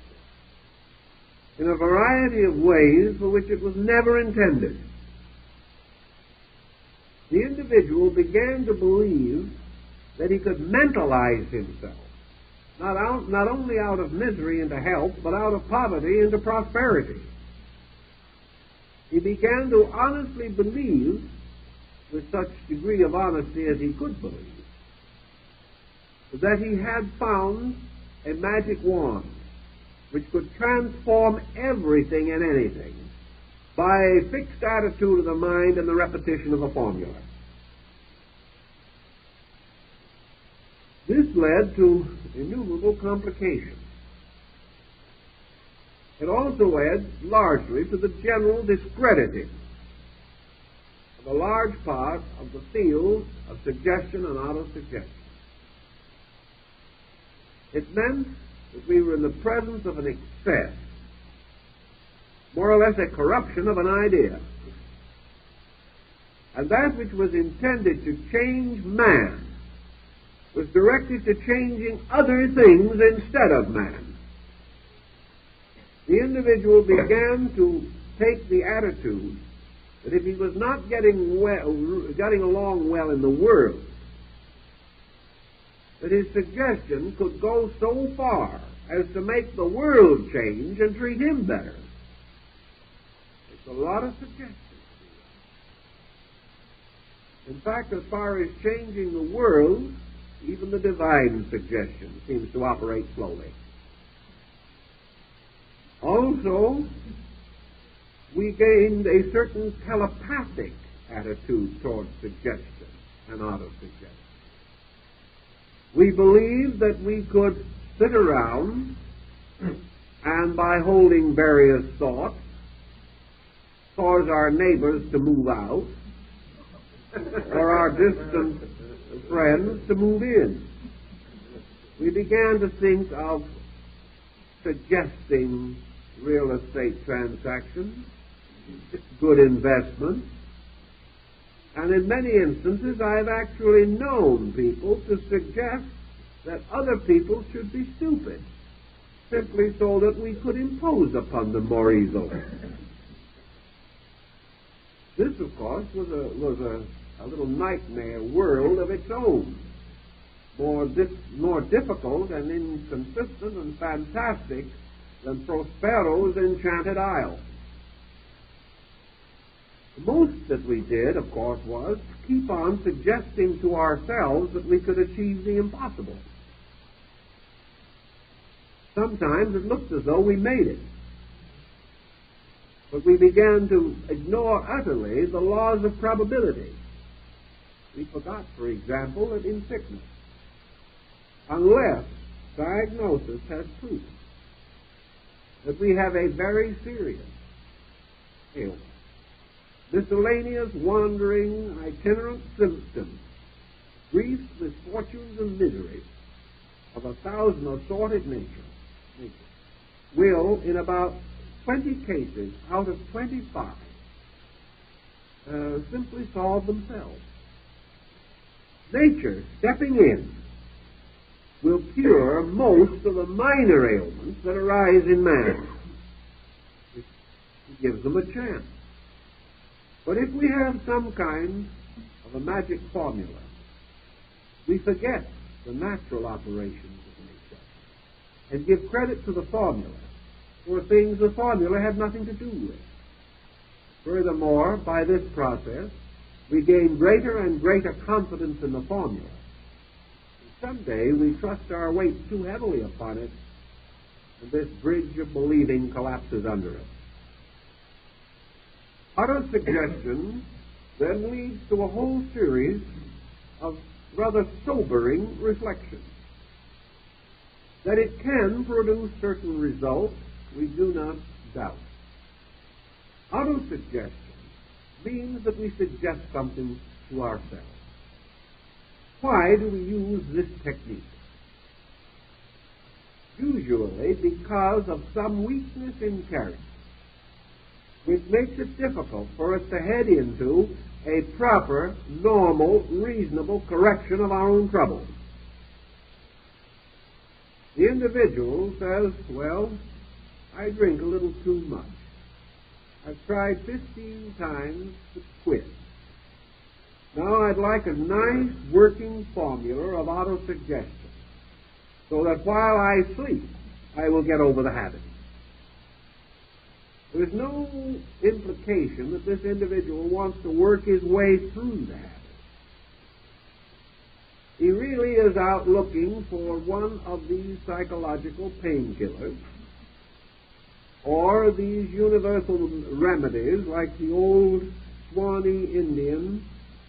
in a variety of ways for which it was never intended. The individual began to believe that he could mentalize himself, not only out of misery into health, but out of poverty into prosperity. He began to honestly believe, with such degree of honesty as he could believe, that he had found a magic wand which could transform everything and anything by a fixed attitude of the mind and the repetition of a formula. This led to innumerable complications. It also led largely to the general discrediting of a large part of the field of suggestion and autosuggestion. It meant that we were in the presence of an excess, more or less a corruption of an idea. And that which was intended to change man was directed to changing other things instead of man. The individual began to take the attitude that if he was not getting along well in the world, that his suggestion could go so far as to make the world change and treat him better. It's a lot of suggestions. In fact, as far as changing the world, even the divine suggestion seems to operate slowly. Also, we gained a certain telepathic attitude towards suggestion and auto-suggestion. We believed that we could sit around and, by holding various thoughts, cause our neighbors to move out or our distant friends to move in. We began to think of suggesting real estate transactions, good investments, and in many instances I've actually known people to suggest that other people should be stupid, simply so that we could impose upon them more easily. This, of course, was a little nightmare world of its own, more difficult and inconsistent and fantastic than Prospero's enchanted isle. The most that we did, of course, was to keep on suggesting to ourselves that we could achieve the impossible. Sometimes it looked as though we made it. But we began to ignore utterly the laws of probability. We forgot, for example, that in sickness, unless diagnosis has proof that we have a very serious ailment, miscellaneous, wandering, itinerant symptoms, griefs, misfortunes, and miseries of 1,000 assorted nature, will, in about 20 cases out of 25, simply solve themselves. Nature, stepping in, will cure most of the minor ailments that arise in man. It gives them a chance. But if we have some kind of a magic formula, we forget the natural operations of nature and give credit to the formula for things the formula had nothing to do with. Furthermore, by this process, we gain greater and greater confidence in the formula. Someday we trust our weight too heavily upon it, and this bridge of believing collapses under it. Autosuggestion then leads to a whole series of rather sobering reflections. That it can produce certain results, we do not doubt. Autosuggestion means that we suggest something to ourselves. Why do we use this technique? Usually because of some weakness in character, which makes it difficult for us to head into a proper, normal, reasonable correction of our own troubles. The individual says, well, I drink a little too much. I've tried 15 times to quit. Now I'd like a nice working formula of autosuggestion so that while I sleep, I will get over the habit. There's no implication that this individual wants to work his way through the habit. He really is out looking for one of these psychological painkillers or these universal remedies like the old Swanee Indian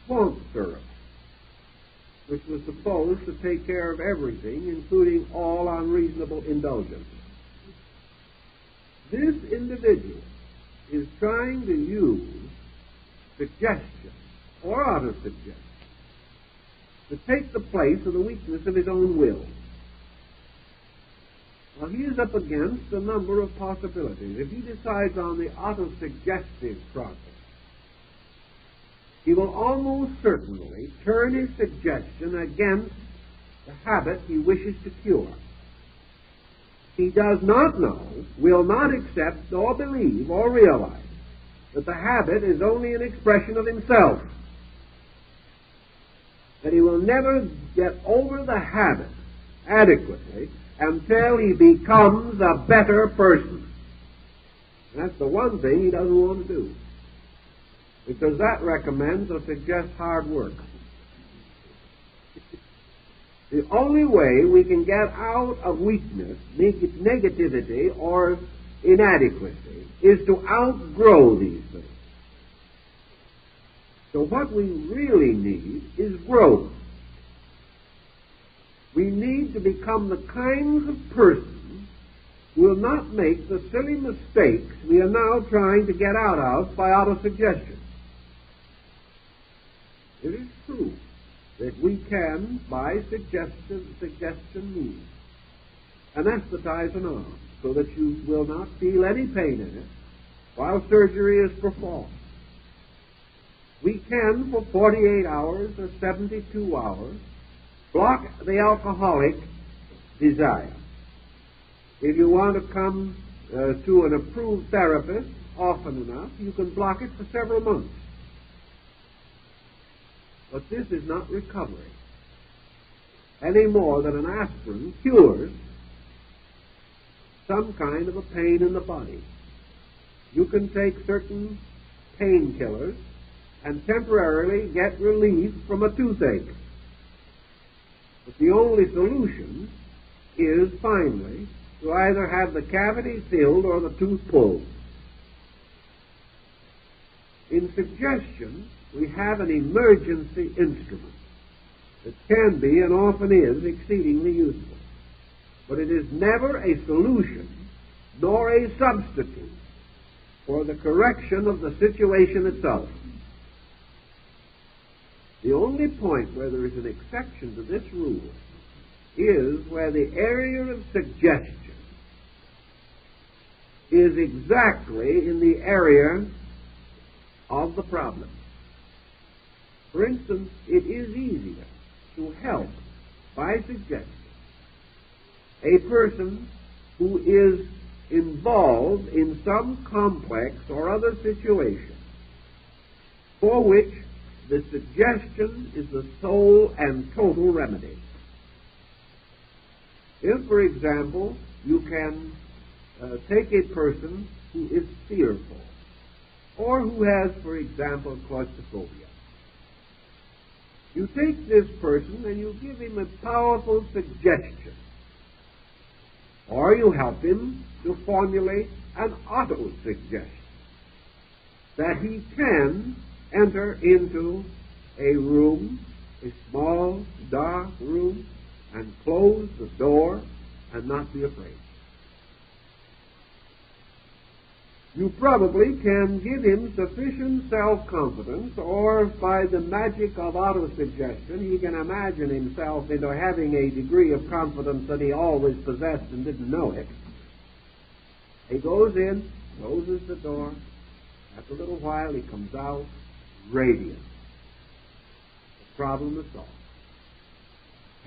swamp syrup, which was supposed to take care of everything, including all unreasonable indulgence. This individual is trying to use suggestion or autosuggestion to take the place of the weakness of his own will. Now, he is up against a number of possibilities. If he decides on the autosuggestive process, he will almost certainly turn his suggestion against the habit he wishes to cure. He does not know, will not accept, nor believe, or realize that the habit is only an expression of himself, that he will never get over the habit adequately until he becomes a better person. That's the one thing he doesn't want to do, because that recommends or suggests hard work. The only way we can get out of weakness, negativity, or inadequacy is to outgrow these things. So what we really need is growth. We need to become the kinds of persons who will not make the silly mistakes we are now trying to get out of by autosuggestion. It is true that we can, by suggestion means, anesthetize an arm so that you will not feel any pain in it while surgery is performed. We can, for 48 hours or 72 hours, block the alcoholic desire. If you want to come to an approved therapist often enough, you can block it for several months. But this is not recovery, any more than an aspirin cures some kind of a pain in the body. You can take certain painkillers and temporarily get relief from a toothache. But the only solution is, finally, to either have the cavity filled or the tooth pulled. In suggestion, we have an emergency instrument that can be and often is exceedingly useful. But it is never a solution nor a substitute for the correction of the situation itself. The only point where there is an exception to this rule is where the area of suggestion is exactly in the area of the problem. For instance, it is easier to help by suggestion a person who is involved in some complex or other situation for which the suggestion is the sole and total remedy. If, for example, you can take a person who is fearful or who has, for example, claustrophobia. You take this person and you give him a powerful suggestion, or you help him to formulate an auto-suggestion that he can enter into a room, a small, dark room, and close the door and not be afraid. You probably can give him sufficient self-confidence, or by the magic of auto-suggestion, he can imagine himself into having a degree of confidence that he always possessed and didn't know it. He goes in, closes the door. After a little while, he comes out radiant. The problem is solved.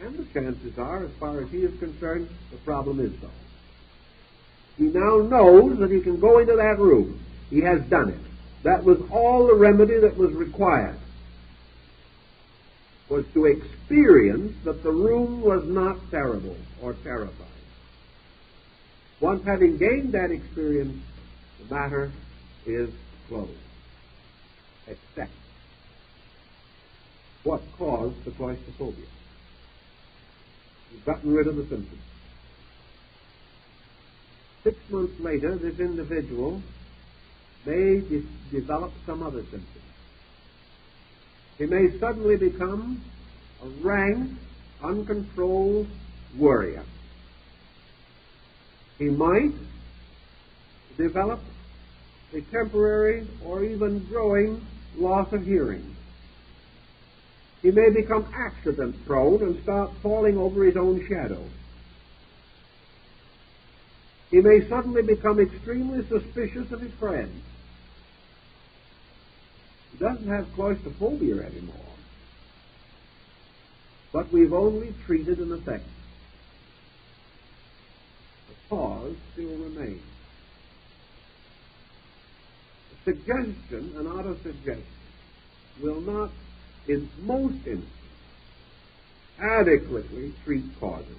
And the chances are, as far as he is concerned, the problem is solved. He now knows that he can go into that room. He has done it. That was all the remedy that was required, was to experience that the room was not terrible or terrifying. Once having gained that experience, the matter is closed. Except what caused the claustrophobia. You've gotten rid of the symptoms. 6 months later, this individual may develop some other symptoms. He may suddenly become a rank, uncontrolled worrier. He might develop a temporary or even growing loss of hearing. He may become accident-prone and start falling over his own shadow. He may suddenly become extremely suspicious of his friends. He doesn't have claustrophobia anymore. But we've only treated an effect. The cause still remains. The suggestion and autosuggestion will not, in most instances, adequately treat causes.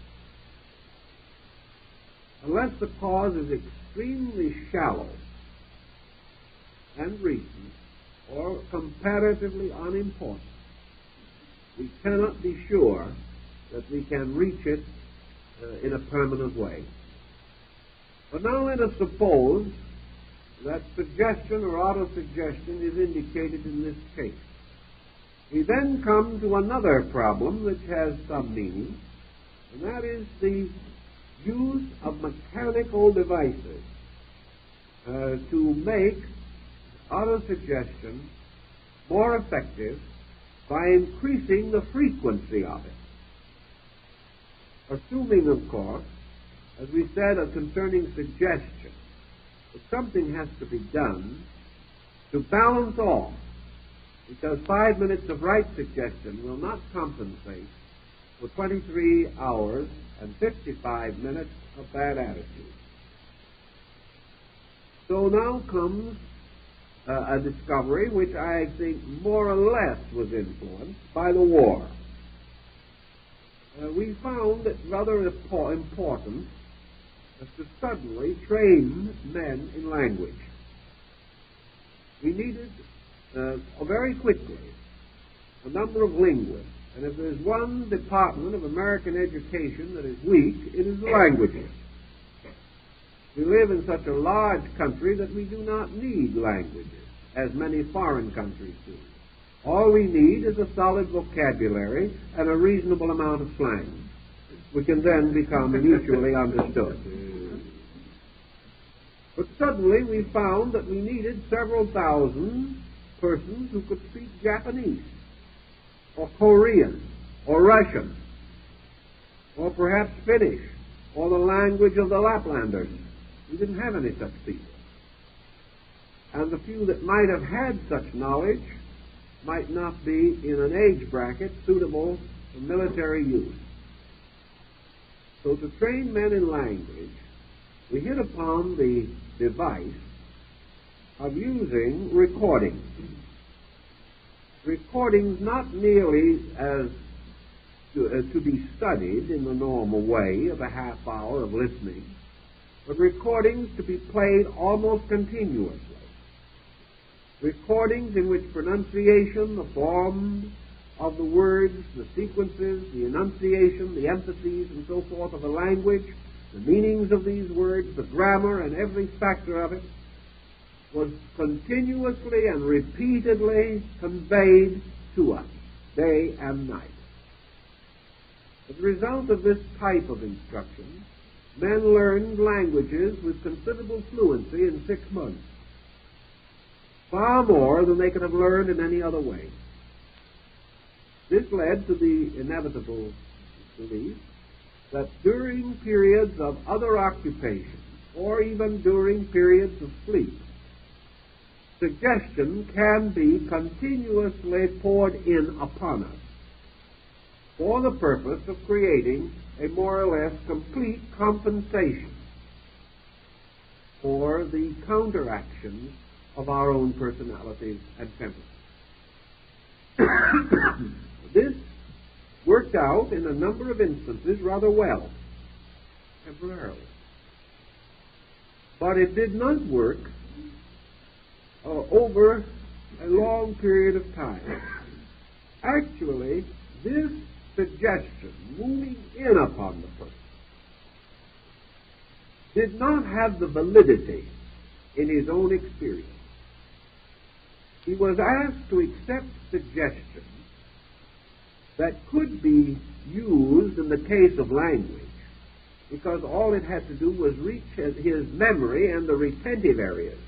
Unless the cause is extremely shallow and recent or comparatively unimportant, we cannot be sure that we can reach it in a permanent way. But now let us suppose that suggestion or autosuggestion is indicated in this case. We then come to another problem which has some meaning, and that is the use of mechanical devices to make autosuggestion more effective by increasing the frequency of it. Assuming, of course, as we said concerning suggestion, that something has to be done to balance off, because 5 minutes of right suggestion will not compensate for 23 hours and 55 minutes of bad attitude. So now comes a discovery which I think more or less was influenced by the war. We found it rather important to suddenly train men in language. We needed very quickly a number of linguists, and if there's one department of American education that is weak, it is the languages. We live in such a large country that we do not need languages, as many foreign countries do. All we need is a solid vocabulary and a reasonable amount of slang. We can then become mutually understood. But suddenly we found that we needed several thousand persons who could speak Japanese, or Korean, or Russian, or perhaps Finnish, or the language of the Laplanders. We didn't have any such people. And the few that might have had such knowledge might not be in an age bracket suitable for military use. So to train men in language, we hit upon the device of using recordings. Recordings not merely as to be studied in the normal way of a half hour of listening, but recordings to be played almost continuously. Recordings in which pronunciation, the form of the words, the sequences, the enunciation, the emphases, and so forth of a language, the meanings of these words, the grammar, and every factor of it was continuously and repeatedly conveyed to us, day and night. As a result of this type of instruction, men learned languages with considerable fluency in 6 months, far more than they could have learned in any other way. This led to the inevitable belief that during periods of other occupation, or even during periods of sleep, suggestion can be continuously poured in upon us for the purpose of creating a more or less complete compensation for the counteractions of our own personalities and temperaments. This worked out in a number of instances rather well, temporarily. But it did not work over a long period of time. Actually, this suggestion, moving in upon the person, did not have the validity in his own experience. He was asked to accept suggestions that could be used in the case of language, because all it had to do was reach his memory and the retentive areas.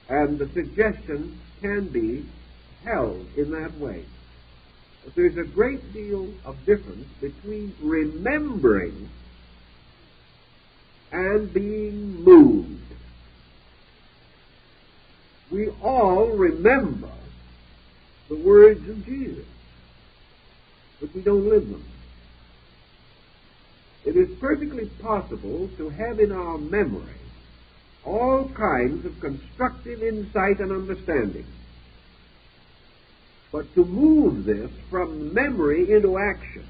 And the suggestion can be held in that way. But there's a great deal of difference between remembering and being moved. We all remember the words of Jesus, but we don't live them. It is perfectly possible to have in our memory all kinds of constructive insight and understanding. But to move this from memory into action,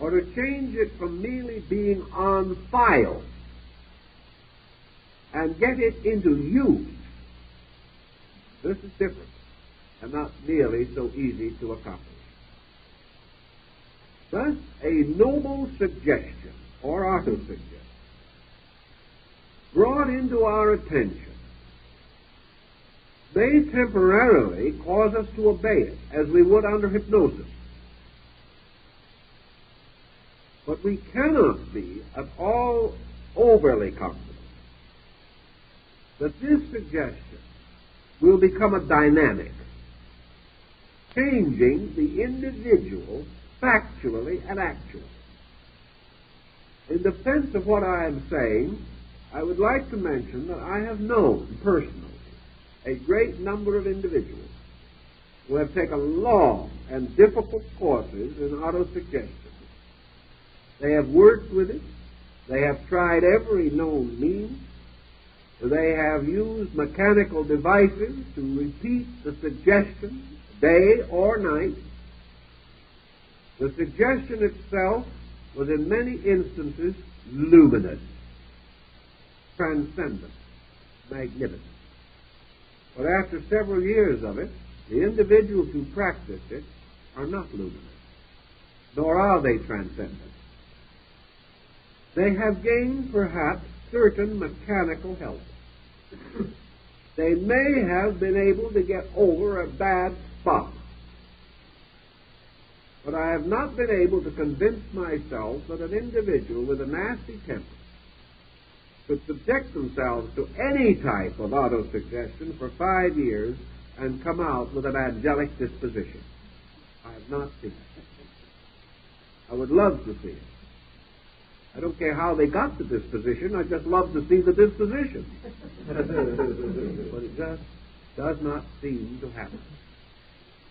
or to change it from merely being on file and get it into use, this is different and not nearly so easy to accomplish. Thus, a noble suggestion or auto-suggestion brought into our attention may temporarily cause us to obey it as we would under hypnosis. But we cannot be at all overly confident that this suggestion will become a dynamic, changing the individual factually and actually. In defense of what I am saying, I would like to mention that I have known personally a great number of individuals who have taken long and difficult courses in autosuggestion. They have worked with it. They have tried every known means. They have used mechanical devices to repeat the suggestion day or night. The suggestion itself was in many instances luminous, transcendent, magnificent. But after several years of it, the individuals who practiced it are not luminous, nor are they transcendent. They have gained, perhaps, certain mechanical help. They may have been able to get over a bad spot, but I have not been able to convince myself that an individual with a nasty temper could subject themselves to any type of autosuggestion for 5 years and come out with an angelic disposition. I have not seen it. I would love to see it. I don't care how they got to this position, I just love to see the disposition. But it just does not seem to happen.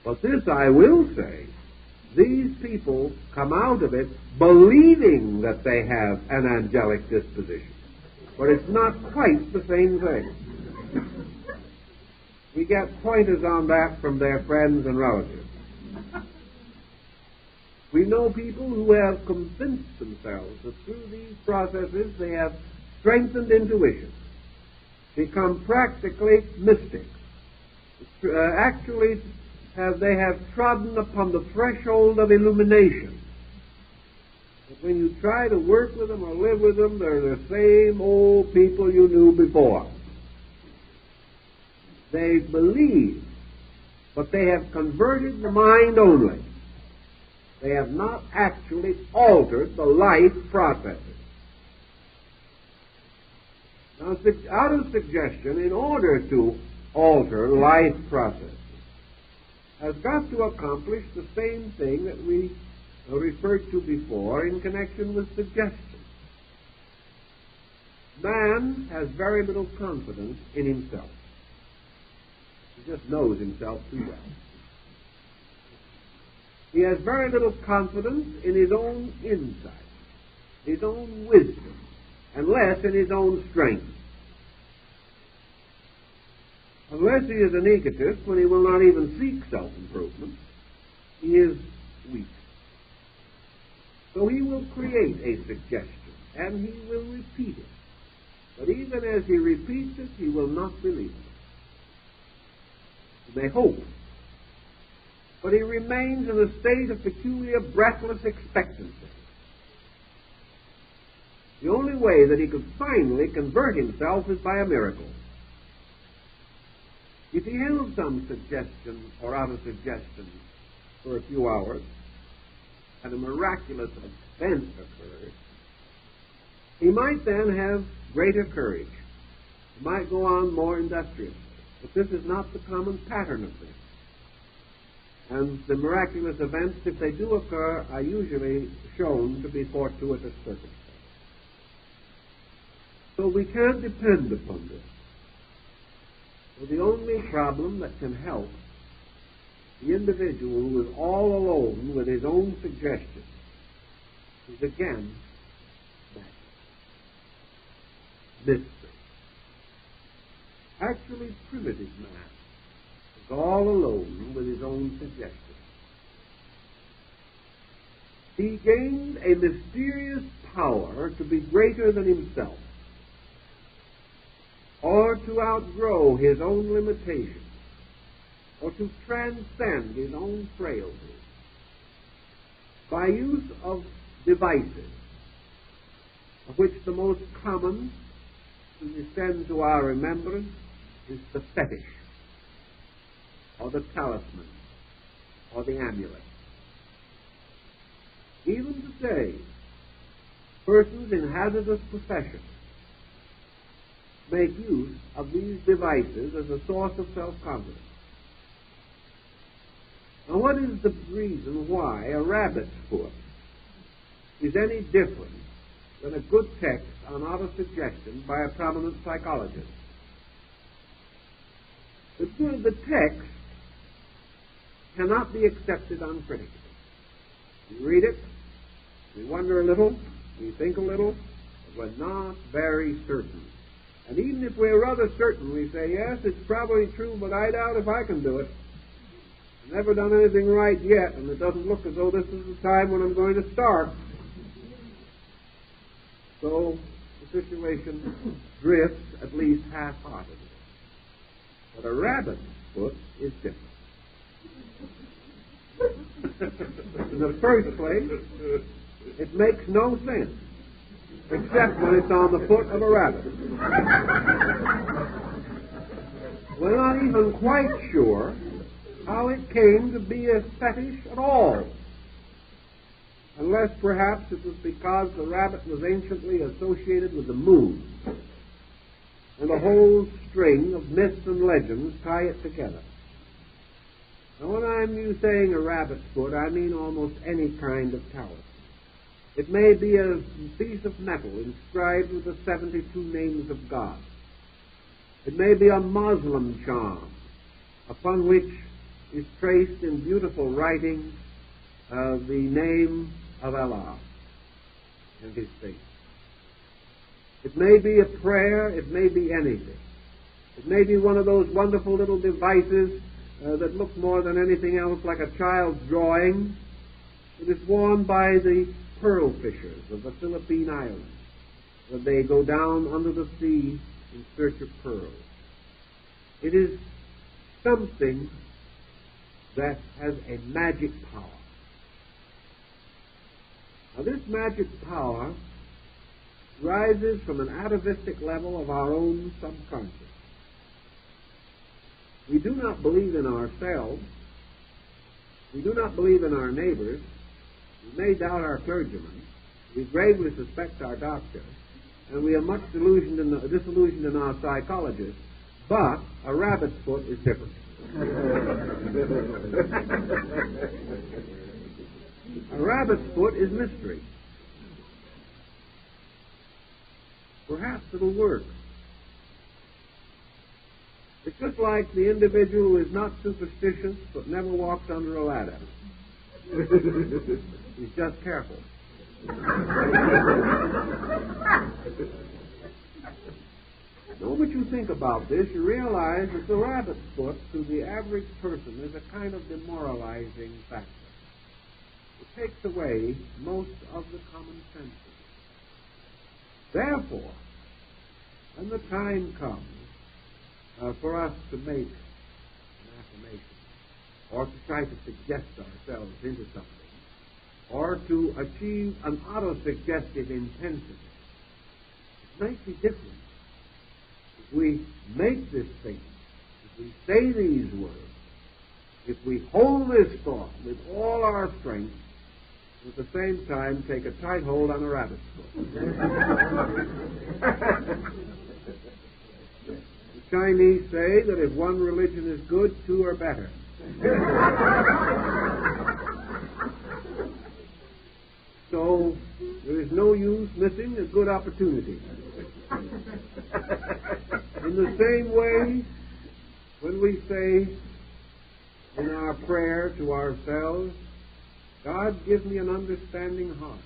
But this I will say, these people come out of it believing that they have an angelic disposition. But it's not quite the same thing. We get pointers on that from their friends and relatives. We know people who have convinced themselves that through these processes they have strengthened intuition, become practically mystics. Actually, they have trodden upon the threshold of illumination. But when you try to work with them or live with them, they're the same old people you knew before. They believe, but they have converted the mind only. They have not actually altered the life processes. Now, autosuggestion, in order to alter life processes, has got to accomplish the same thing that we referred to before in connection with suggestion. Man has very little confidence in himself. He just knows himself too well. He has very little confidence in his own insight, his own wisdom, and less in his own strength. Unless he is an egotist, when he will not even seek self-improvement, he is weak. So he will create a suggestion, and he will repeat it. But even as he repeats it, he will not believe it. He may hope, but he remains in a state of peculiar breathless expectancy. The only way that he could finally convert himself is by a miracle. If he held some suggestion or auto-suggestion for a few hours, and a miraculous event occurred, he might then have greater courage. He might go on more industriously. But this is not the common pattern of things. And the miraculous events, if they do occur, are usually shown to be fortuitous circumstances. So we can't depend upon this. So the only problem that can help the individual who is all alone with his own suggestions is again magic. mystery. Actually, primitive man was all alone with his own suggestions. He gained a mysterious power to be greater than himself, or to outgrow his own limitations, or to transcend his own frailties, by use of devices, of which the most common to descend to our remembrance is the fetish, or the talisman, or the amulet. Even today, persons in hazardous professions make use of these devices as a source of self-confidence. Now, what is the reason why a rabbit's foot is any different than a good text on autosuggestion by a prominent psychologist? The text cannot be accepted uncritically. We read it, we wonder a little, we think a little, but we're not very certain. And even if we're rather certain, we say, yes, it's probably true, but I doubt if I can do it. I've never done anything right yet, and it doesn't look as though this is the time when I'm going to start. So the situation drifts at least half-heartedly. But a rabbit's foot is different. In the first place, it makes no sense, except when it's on the foot of a rabbit. We're not even quite sure how it came to be a fetish at all, unless perhaps it was because the rabbit was anciently associated with the moon, and a whole string of myths and legends tie it together. Now, when I'm saying a rabbit's foot, I mean almost any kind of talisman. It may be a piece of metal inscribed with the 72 names of God. It may be a Muslim charm upon which is traced in beautiful writing the name of Allah and His faith. It may be a prayer, it may be anything. It may be one of those wonderful little devices that look more than anything else like a child's drawing. It is worn by the pearl fishers of the Philippine Islands, where they go down under the sea in search of pearls. It is something that has a magic power. Now, this magic power rises from an atavistic level of our own subconscious. We do not believe in ourselves. We do not believe in our neighbors. We may doubt our clergyman. We gravely suspect our doctor. And we are much disillusioned in our psychologist. But a rabbit's foot is different. A rabbit's foot is mystery. Perhaps it'll work. It's just like the individual who is not superstitious but never walks under a ladder. He's just careful. The moment you think about this, you realize that the rabbit's foot to the average person is a kind of demoralizing factor. It takes away most of the common senses. Therefore, when the time comes for us to make an affirmation, or to try to suggest ourselves into something, or to achieve an auto-suggestive intensity, it might be different if we make this statement, if we say these words, if we hold this thought with all our strength, at the same time take a tight hold on a rabbit's foot. The Chinese say that if one religion is good, two are better. So there is no use missing a good opportunity. In the same way, when we say in our prayer to ourselves, God, give me an understanding heart.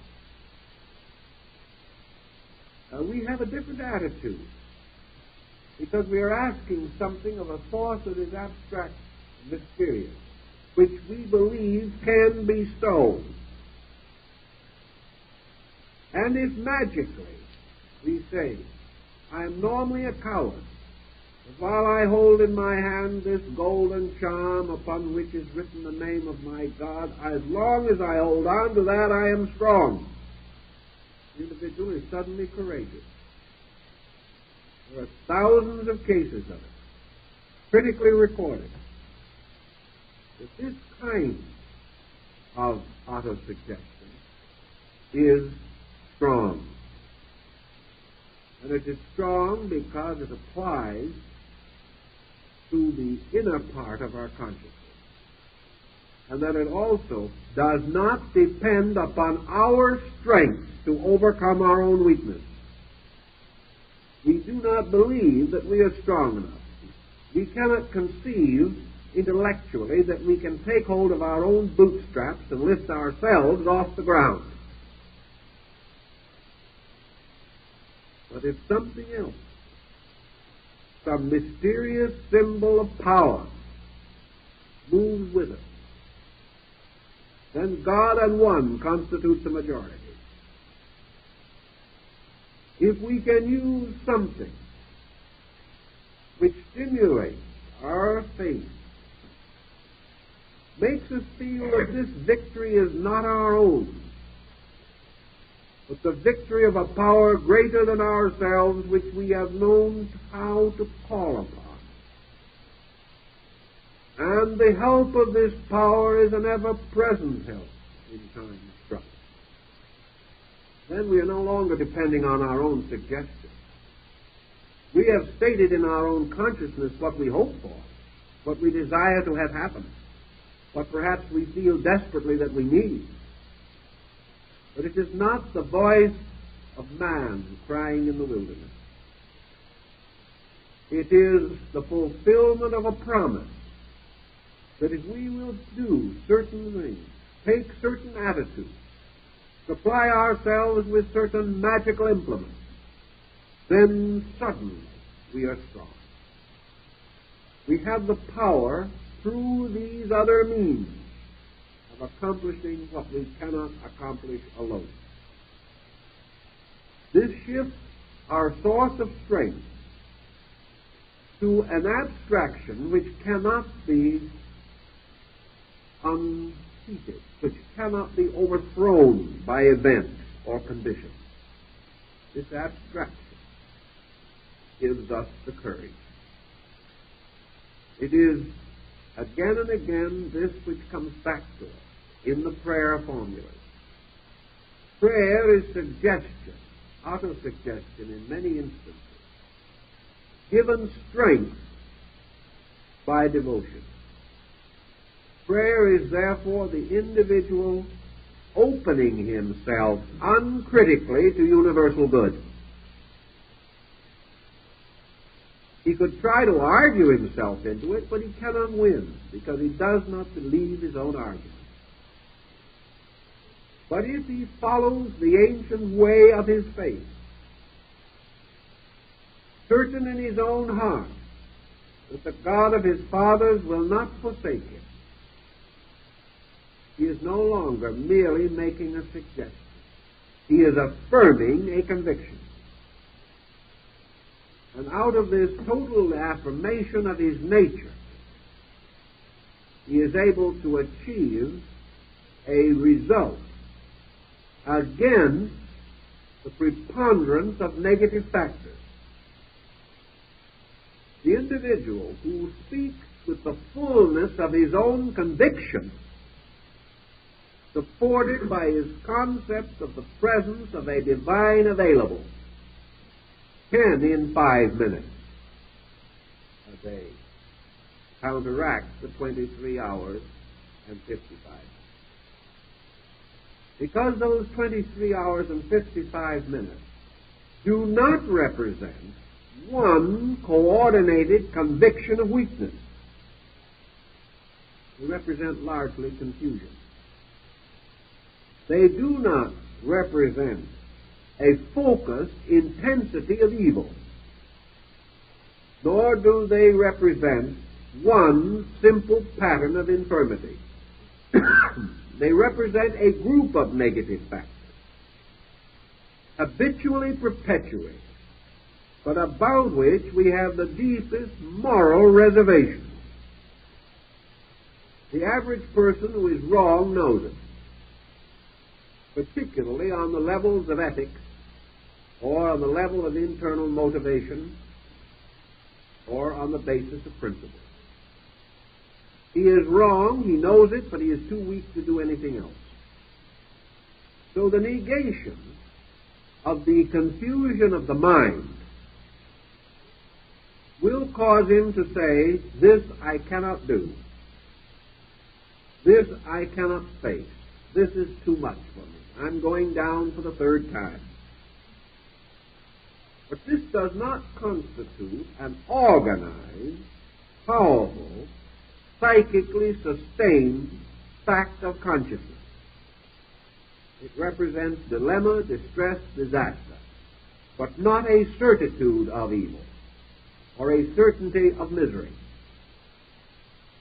we have a different attitude, because we are asking something of a force that is abstract and mysterious, which we believe can be so. And if magically we say, I am normally a coward, but while I hold in my hand this golden charm upon which is written the name of my God, as long as I hold on to that, I am strong. The individual is suddenly courageous. There are thousands of cases of it, critically recorded, that this kind of autosuggestion is strong. And it is strong because it applies to the inner part of our consciousness, and that it also does not depend upon our strength to overcome our own weakness. We do not believe that we are strong enough. We cannot conceive intellectually that we can take hold of our own bootstraps and lift ourselves off the ground. But if something else, some mysterious symbol of power, moves with us, then God and one constitutes a majority. If we can use something which stimulates our faith, makes us feel that this victory is not our own, but the victory of a power greater than ourselves, which we have known how to call upon. And the help of this power is an ever-present help in times of trouble. Then we are no longer depending on our own suggestions. We have stated in our own consciousness what we hope for, what we desire to have happen, what perhaps we feel desperately that we need. But it is not the voice of man crying in the wilderness. It is the fulfillment of a promise that if we will do certain things, take certain attitudes, supply ourselves with certain magical implements, then suddenly we are strong. We have the power through these other means of accomplishing what we cannot accomplish alone. This shifts our source of strength to an abstraction which cannot be unseated, which cannot be overthrown by event or condition. This abstraction gives us the courage. It is again and again this which comes back to us in the prayer formulas. Prayer is suggestion, autosuggestion in many instances, given strength by devotion. Prayer is therefore the individual opening himself uncritically to universal good. He could try to argue himself into it, but he cannot win, because he does not believe his own argument. But if he follows the ancient way of his faith, certain in his own heart that the God of his fathers will not forsake him, he is no longer merely making a suggestion. He is affirming a conviction. And out of this total affirmation of his nature, he is able to achieve a result against the preponderance of negative factors. The individual who speaks with the fullness of his own conviction, supported by his concept of the presence of a divine available, can in 5 minutes a day counteract the 23 hours and 55. Because those 23 hours and 55 minutes do not represent one coordinated conviction of weakness. They represent largely confusion. They do not represent a focused intensity of evil, nor do they represent one simple pattern of infirmity. They represent a group of negative factors, habitually perpetuated, but about which we have the deepest moral reservations. The average person who is wrong knows it, particularly on the levels of ethics, or on the level of internal motivation, or on the basis of principle. He is wrong, he knows it, but he is too weak to do anything else. So the negation of the confusion of the mind will cause him to say, this I cannot do. This I cannot face. This is too much for me. I'm going down for the third time. But this does not constitute an organized, powerful, psychically sustained fact of consciousness. It represents dilemma, distress, disaster, but not a certitude of evil or a certainty of misery.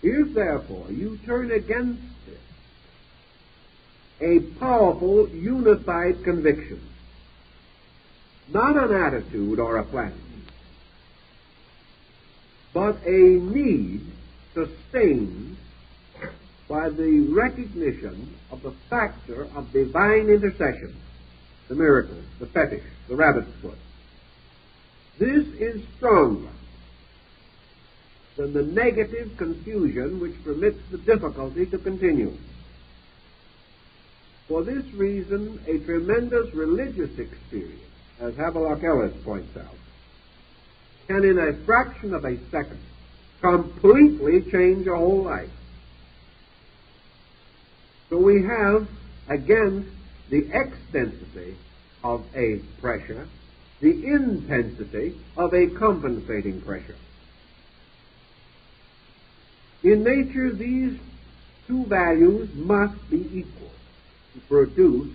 If, therefore, you turn against it a powerful, unified conviction, not an attitude or a platitude, but a need sustained by the recognition of the factor of divine intercession, the miracle, the fetish, the rabbit's foot. This is stronger than the negative confusion which permits the difficulty to continue. For this reason, a tremendous religious experience, as Havelock Ellis points out, can in a fraction of a second completely change a whole life. So we have, against the extensity of a pressure, the intensity of a compensating pressure. In nature, these two values must be equal to produce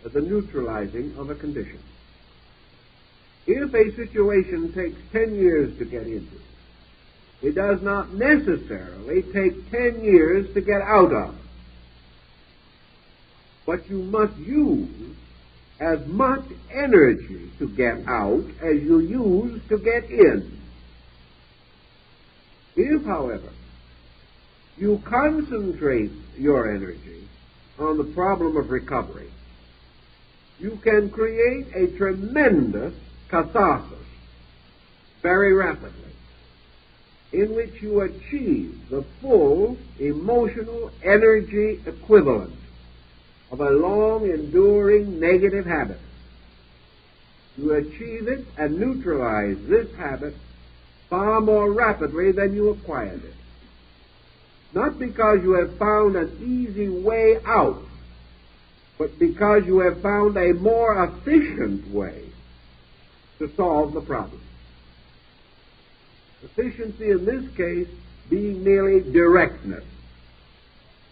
the neutralizing of a condition. If a situation takes 10 years to get into, it does not necessarily take 10 years to get out of. But you must use as much energy to get out as you use to get in. If, however, you concentrate your energy on the problem of recovery, you can create a tremendous catharsis very rapidly, in which you achieve the full emotional energy equivalent of a long enduring negative habit. You achieve it and neutralize this habit far more rapidly than you acquired it. Not because you have found an easy way out, but because you have found a more efficient way to solve the problem. Efficiency in this case being merely directness,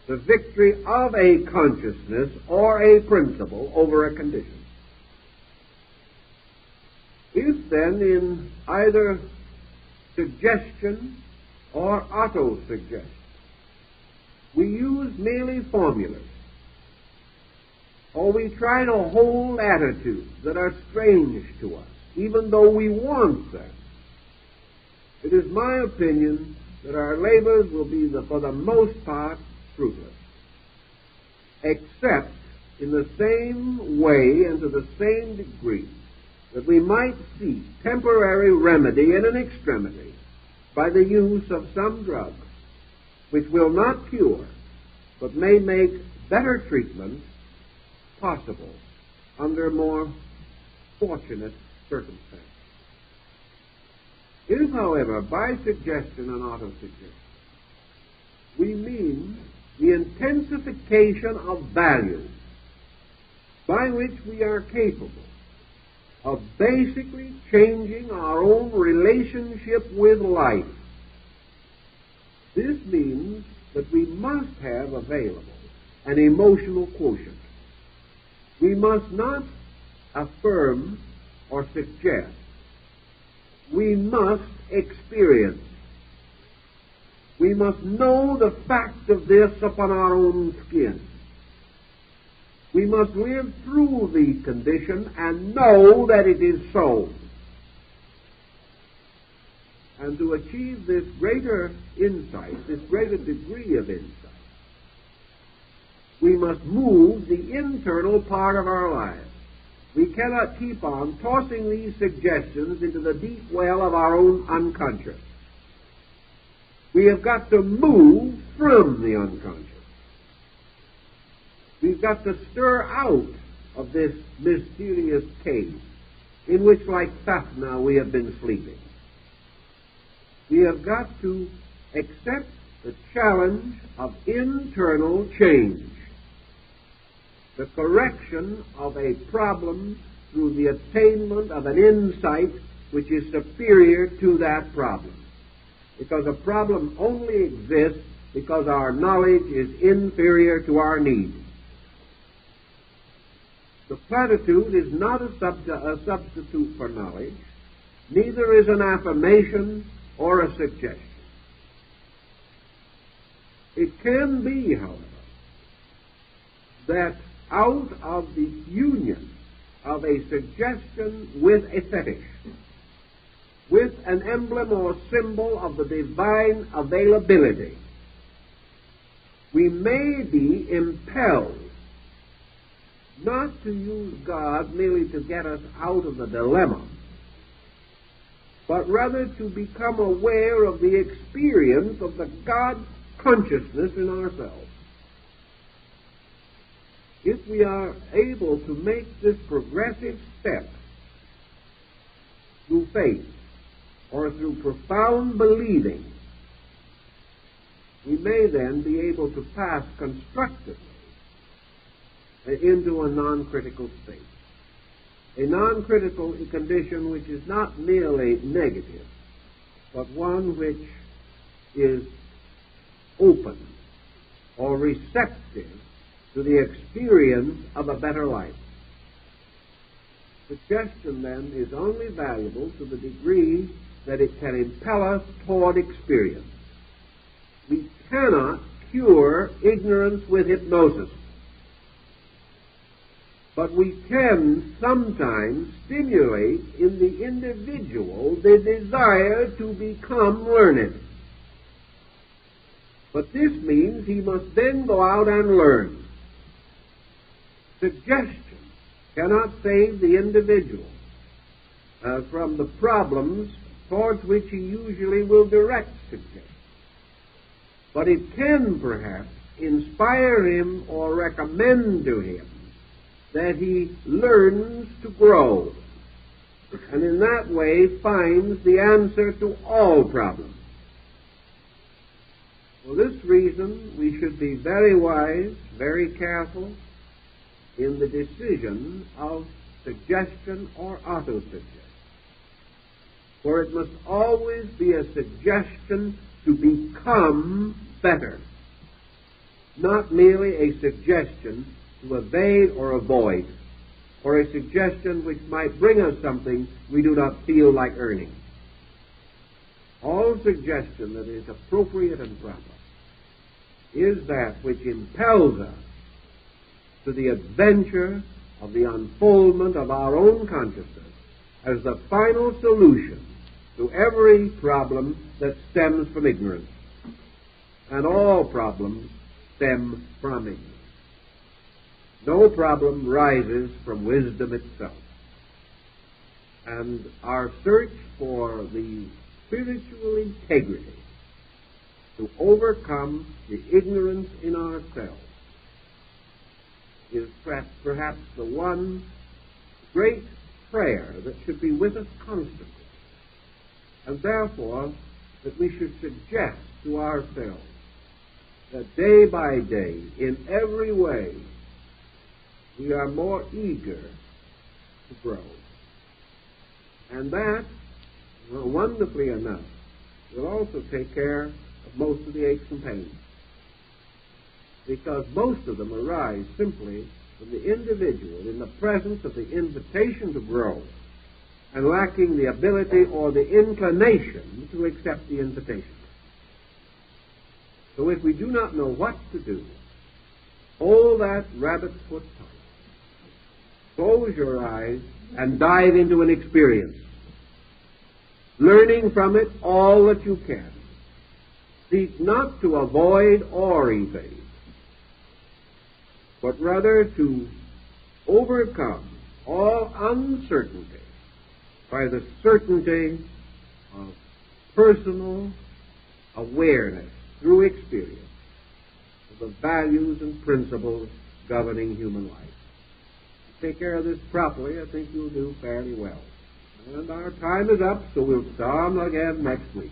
the victory of a consciousness or a principle over a condition. If then in either suggestion or auto-suggestion we use merely formulas, or we try to hold attitudes that are strange to us, even though we want them, it is my opinion that our labors will be, for the most part, fruitless, except in the same way and to the same degree that we might seek temporary remedy in an extremity by the use of some drug which will not cure, but may make better treatment possible under more fortunate circumstances. If, however, by suggestion and auto-suggestion, we mean the intensification of value by which we are capable of basically changing our own relationship with life, this means that we must have available an emotional quotient. We must not affirm or suggest. We must experience. We must know the fact of this upon our own skin. We must live through the condition and know that it is so. And to achieve this greater insight, this greater degree of insight, we must move the internal part of our lives. We cannot keep on tossing these suggestions into the deep well of our own unconscious. We have got to move from the unconscious. We've got to stir out of this mysterious cave in which, like Phasna, we have been sleeping. We have got to accept the challenge of internal change, the correction of a problem through the attainment of an insight which is superior to that problem. Because a problem only exists because our knowledge is inferior to our need. The platitude is not a substitute for knowledge, neither is an affirmation or a suggestion. It can be, however, that out of the union of a suggestion with a fetish, with an emblem or symbol of the divine availability, we may be impelled not to use God merely to get us out of the dilemma, but rather to become aware of the experience of the God consciousness in ourselves. If we are able to make this progressive step through faith or through profound believing, we may then be able to pass constructively into a non-critical state. A non-critical condition which is not merely negative, but one which is open or receptive to the experience of a better life. Suggestion, then, is only valuable to the degree that it can impel us toward experience. We cannot cure ignorance with hypnosis, but we can sometimes stimulate in the individual the desire to become learned. But this means he must then go out and learn. Suggestion cannot save the individual from the problems towards which he usually will direct suggestion. But it can perhaps inspire him or recommend to him that he learns to grow, and in that way finds the answer to all problems. For this reason, we should be very wise, very careful in the decision of suggestion or auto-suggestion. For it must always be a suggestion to become better, not merely a suggestion to evade or avoid, or a suggestion which might bring us something we do not feel like earning. All suggestion that is appropriate and proper is that which impels us to the adventure of the unfoldment of our own consciousness as the final solution to every problem that stems from ignorance. And all problems stem from ignorance. No problem rises from wisdom itself. And our search for the spiritual integrity to overcome the ignorance in ourselves is perhaps the one great prayer that should be with us constantly. And therefore, that we should suggest to ourselves that day by day, in every way, we are more eager to grow. And that, wonderfully enough, will also take care of most of the aches and pains. Because most of them arise simply when the individual, in the presence of the invitation to grow, and lacking the ability or the inclination to accept the invitation. So if we do not know what to do, hold that rabbit's foot tight. Close your eyes and dive into an experience, learning from it all that you can. Seek not to avoid or evade, but rather to overcome all uncertainty by the certainty of personal awareness through experience of the values and principles governing human life. Take care of this properly, I think you'll do fairly well. And our time is up, so we'll start again next week.